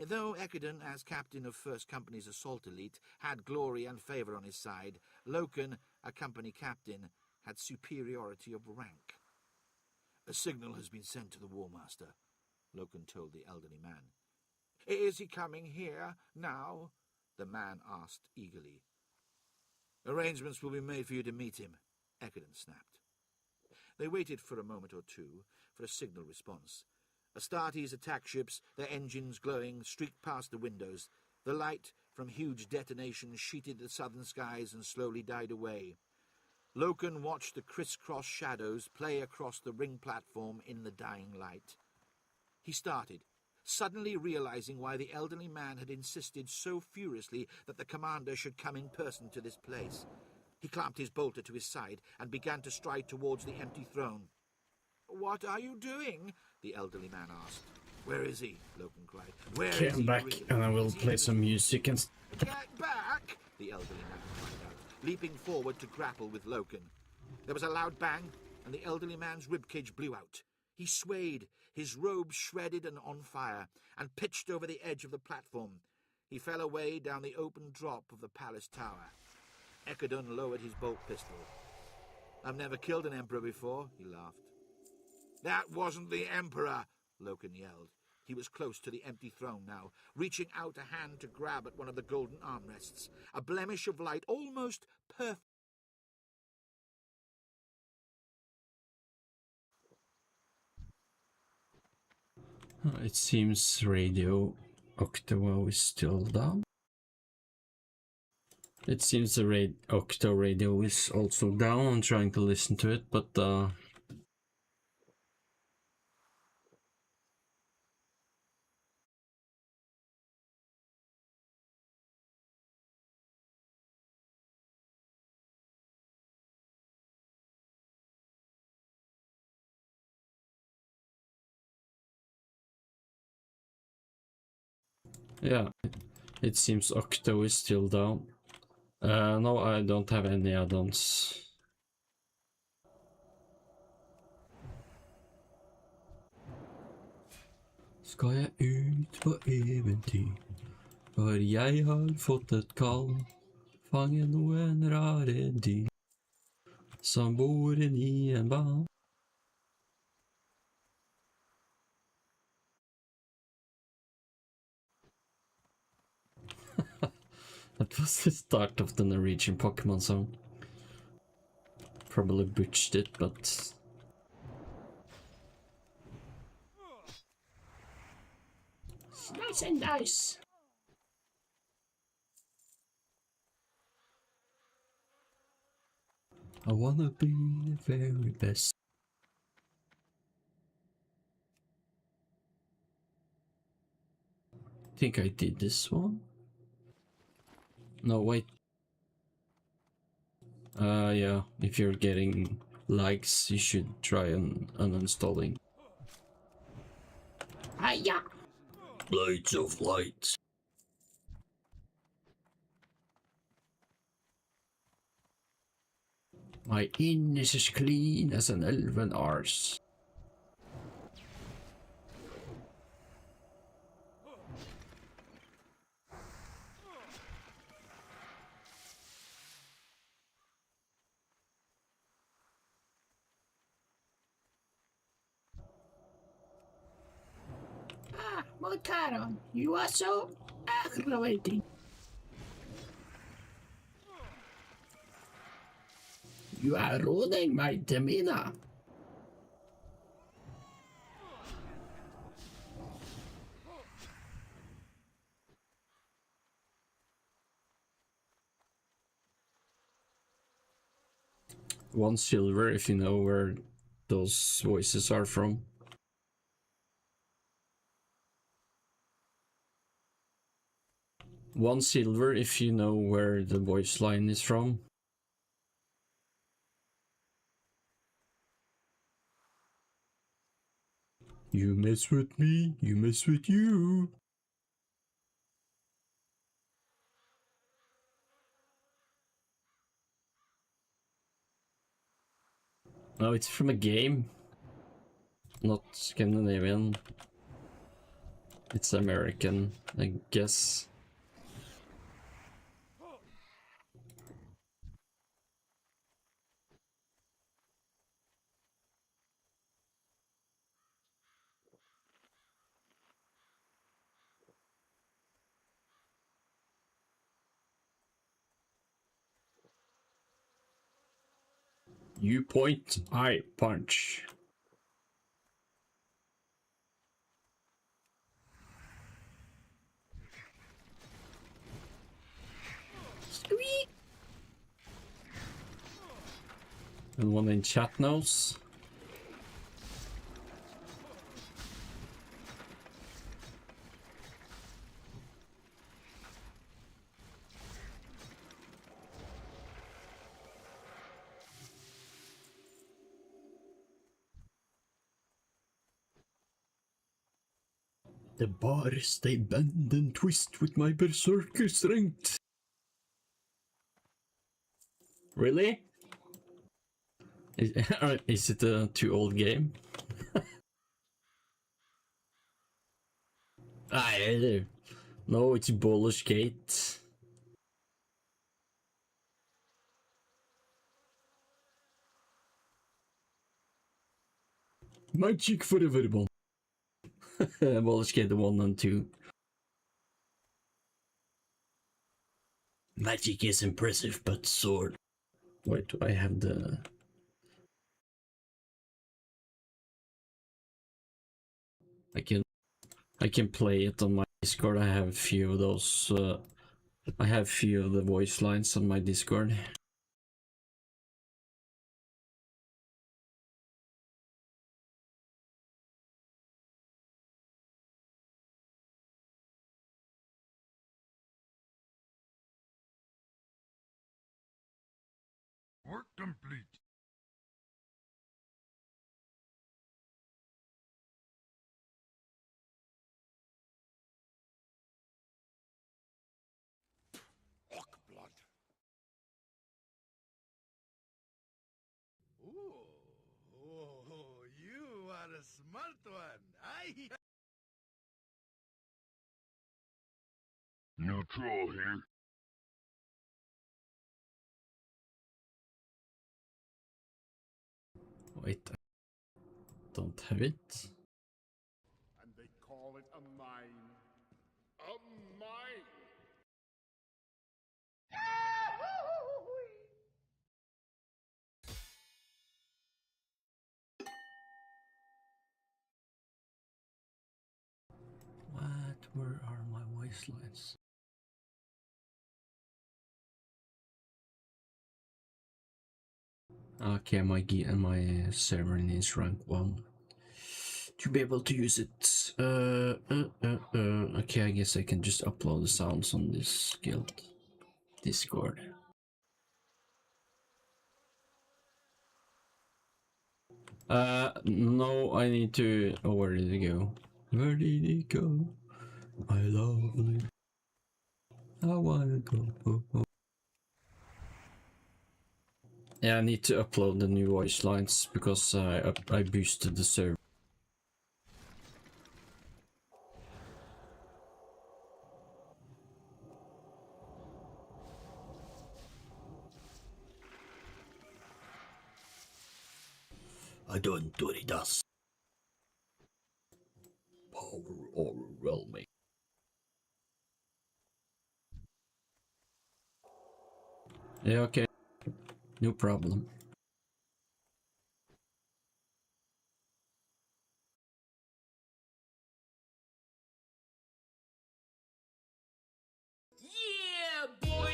Though Echidon, as captain of 1st Company's assault elite, had glory and favour on his side, Loken, a company captain, had superiority of rank. A signal has been sent to the War Master, Loken told the elderly man. Is he coming here now? The man asked eagerly. Arrangements will be made for you to meet him, Echidon snapped. They waited for a moment or two for a signal response. Astartes attack ships, their engines glowing, streaked past the windows. The light from huge detonations sheeted the southern skies and slowly died away. Loken watched the criss-cross shadows play across the ring platform in the dying light. He started, suddenly realizing why the elderly man had insisted so furiously that the commander should come in person to this place. He clamped his bolter to his side and began to stride towards the empty throne. What are you doing? The elderly man asked. Where is he? Loken cried. Where is he? I'm back Really? and I will Is he play in some the- music and Get back! The elderly man cried out, leaping forward to grapple with Loken. There was a loud bang, and the elderly man's ribcage blew out. He swayed, his robe shredded and on fire, and pitched over the edge of the platform. He fell away down the open drop of the palace tower. Echidon lowered his bolt pistol. I've never killed an emperor before, he laughed. That wasn't the emperor, Loken yelled. He was close to the empty throne now, reaching out a hand to grab at one of the golden armrests. A blemish of light, almost perfect. It seems radio octowow is still down. It seems the octo radio is also down. I'm trying to listen to it, but yeah, it seems octo is still down. No, I don't have any add-ons. Skal jeg ut på eventyr? For jeg har fått et kall. Fange noen rare dyr som bor inni en ban. That was the start of the Norwegian Pokemon song. Probably butchered it, but nice and nice. I wanna be the very best. Think I did this one? No, wait. Yeah, if you're getting likes, you should try uninstalling. Hiya! Blades of light. My inn is as clean as an elven arse. Ah, Motaron, you are so aggravating. You are ruining my demeanor. One silver if you know where those voices are from. One silver if you know where the voice line is from. You mess with me, you mess with you. No, it's from a game. Not Scandinavian. It's American, I guess. You point, I punch. Squeak. And one in chat knows. The bars they bend and twist with my berserker strength. Really? Is it a too old game? No, it's Baldur's Gate. Magic for everyone. Baldur's Gate 1 and 2. Magic is impressive, but sword. Wait, do I have the... I can... I can play it on my Discord. I have a few of those. I have few of the voice lines on my Discord. Work complete. Orc blood. Oh, you are a smart one. No troll here. Wait, I don't have it. And they call it a mine. A mine! What? Where are my voice lines? Okay, my server needs rank 1 to be able to use it. Okay, I guess I can just upload the sounds on this guild Discord. No, I need to. Oh, where did it go? Where did it go? My lovely. I wanna go. Yeah, I need to upload the new voice lines because I boosted the server. I don't do it does. Power overwhelming. Yeah, okay. No problem. Yeah, boy!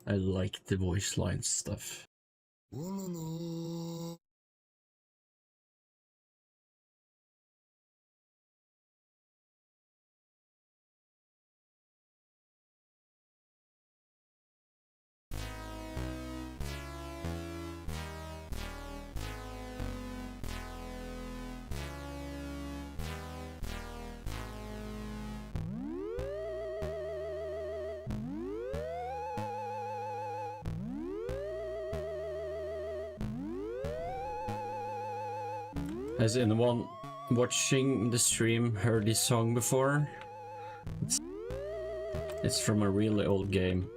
I like the voice line stuff. Has anyone watching the stream heard this song before? It's from a really old game.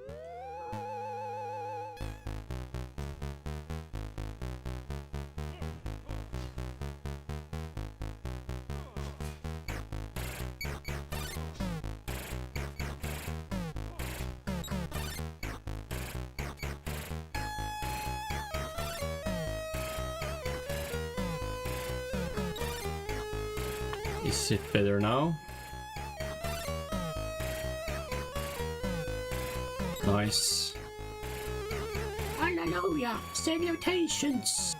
Is it better now? Nice. Hallelujah! Salutations!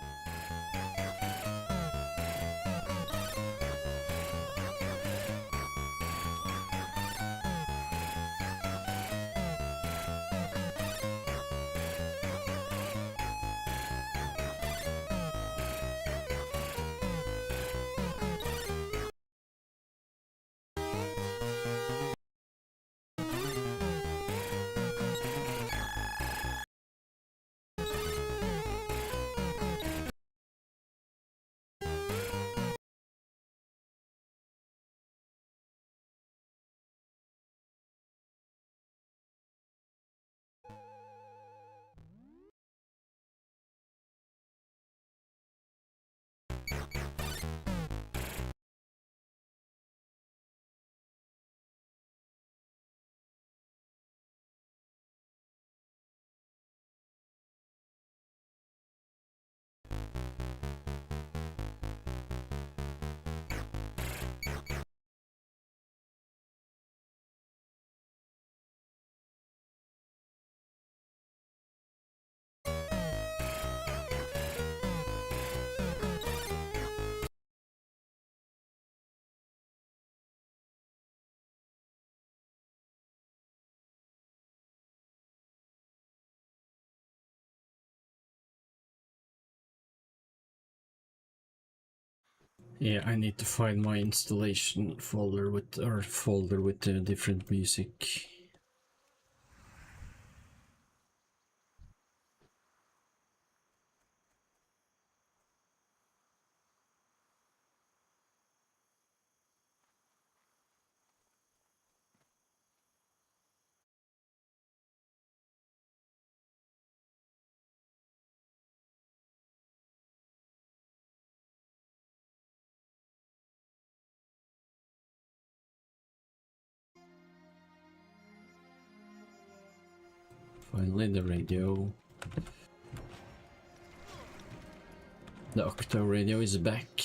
Yeah, I need to find my installation folder with the different music. Finally, the radio. The Octo radio is back.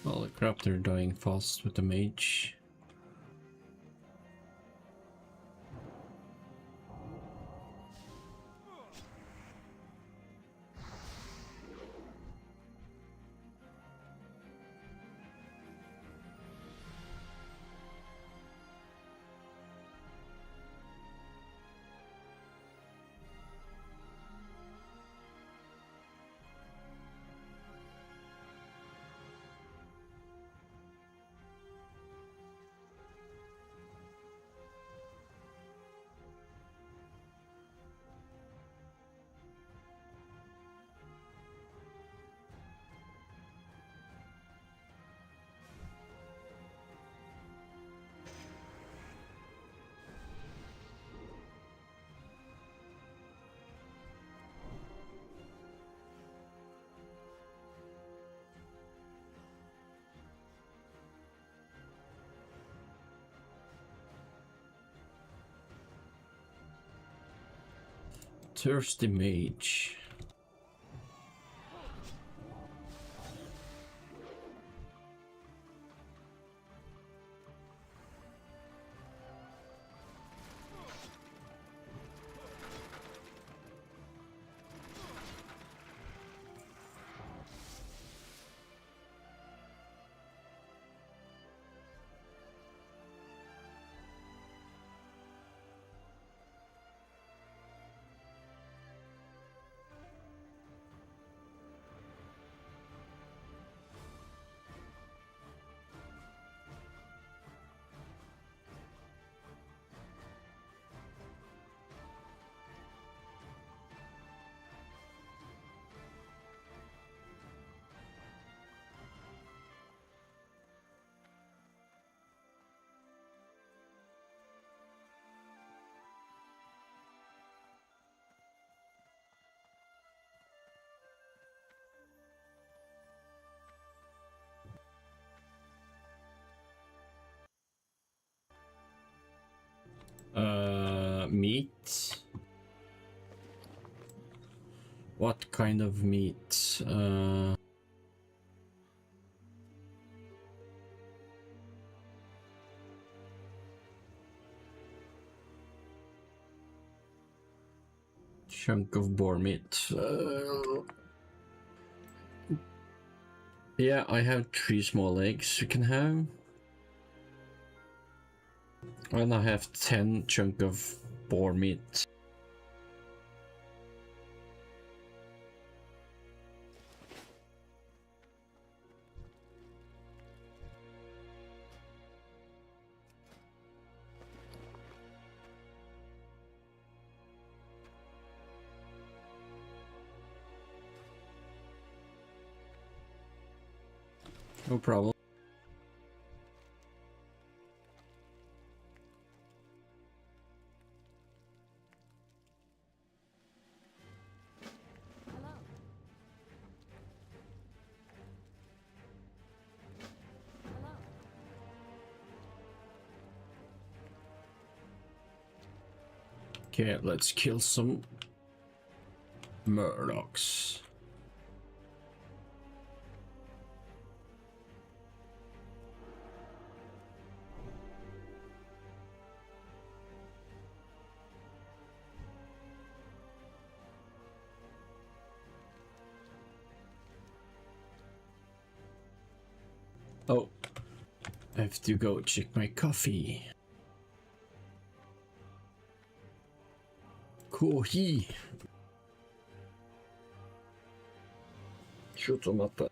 Holy crap, they're dying fast with the mage. Thirsty mage. Meat. What kind of meat? Chunk of boar meat. Yeah, I have 3 small eggs you can have. And I have 10 chunk of boar meat. No problem. Okay, let's kill some Murlocs. Oh, I have to go check my coffee. Coffee. Shoot them up.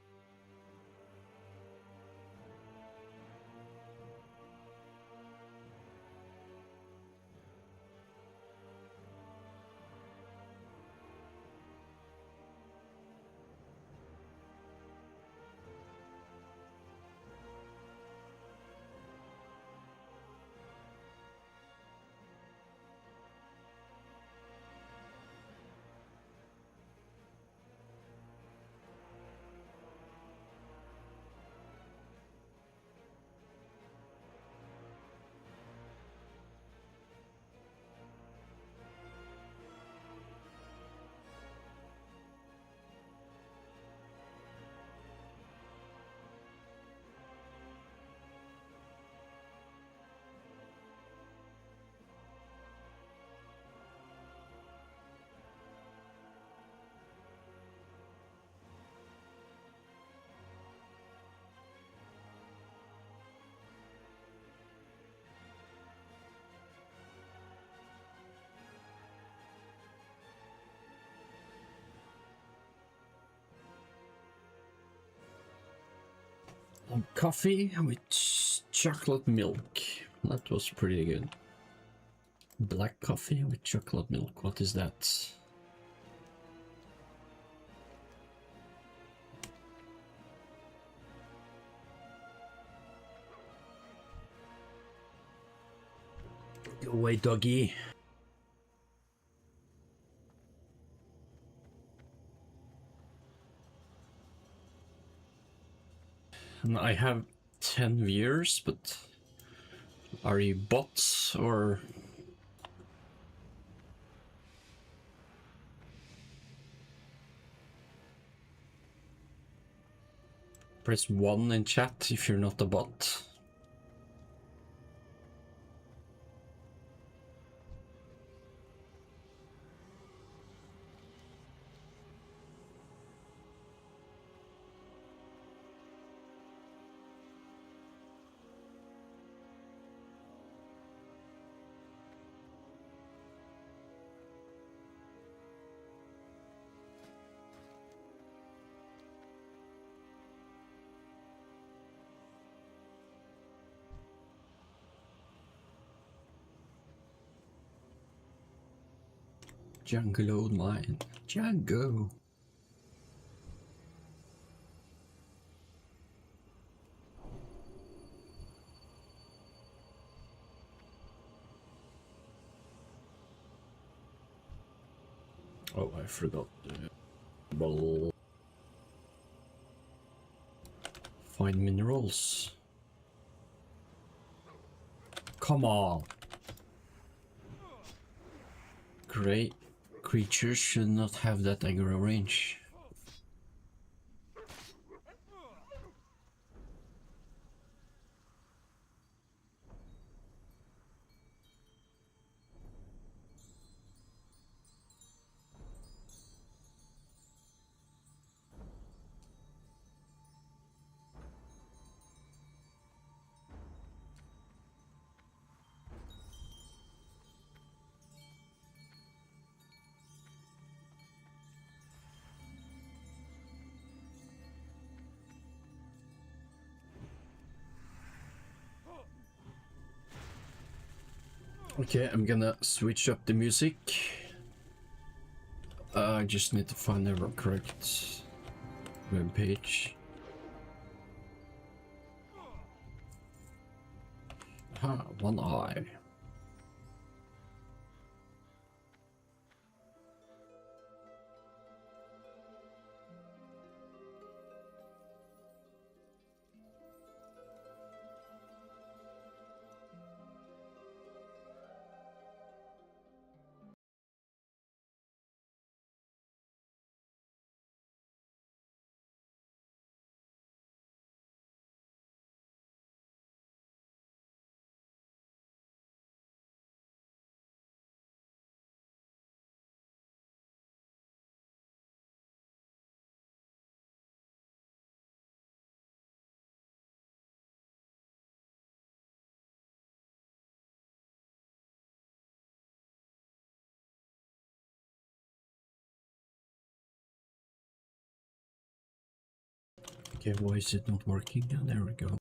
Coffee with chocolate milk. That was pretty good. Black coffee with chocolate milk. What is that? Go away, doggy. And I have 10 viewers, but are you bots or? Press 1 in chat if you're not a bot. Jungle old mine. Django. Oh, I forgot. Well, find minerals. Come on. Great. Creatures should not have that aggro range. Okay, I'm gonna switch up the music. I just need to find the correct web page. One eye. Okay, why is it not working? Oh, there we go.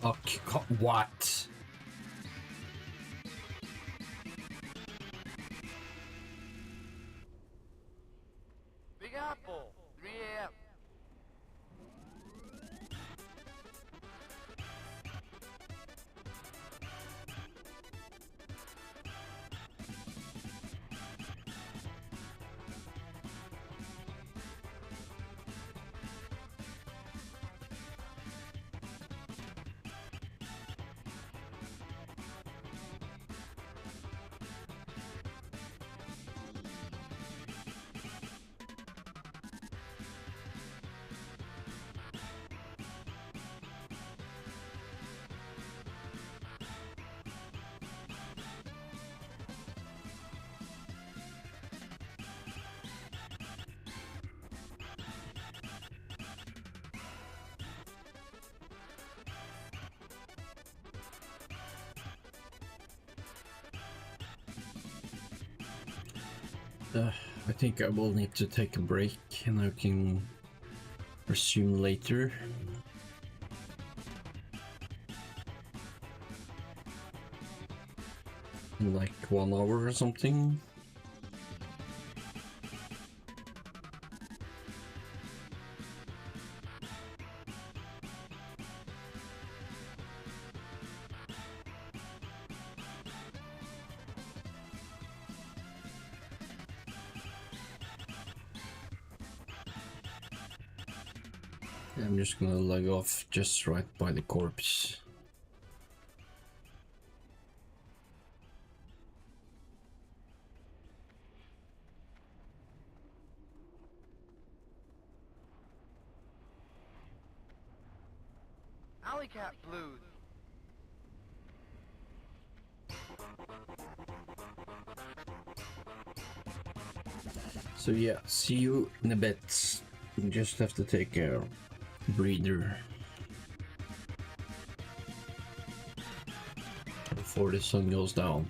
Okay, what? Big Apple, 3 a.m. I think I will need to take a break and I can resume later. In like 1 hour or something. I'm just gonna log off just right by the corpse. Alley Cat Blues. So yeah, see you in a bit. You just have to take a breather before the sun goes down.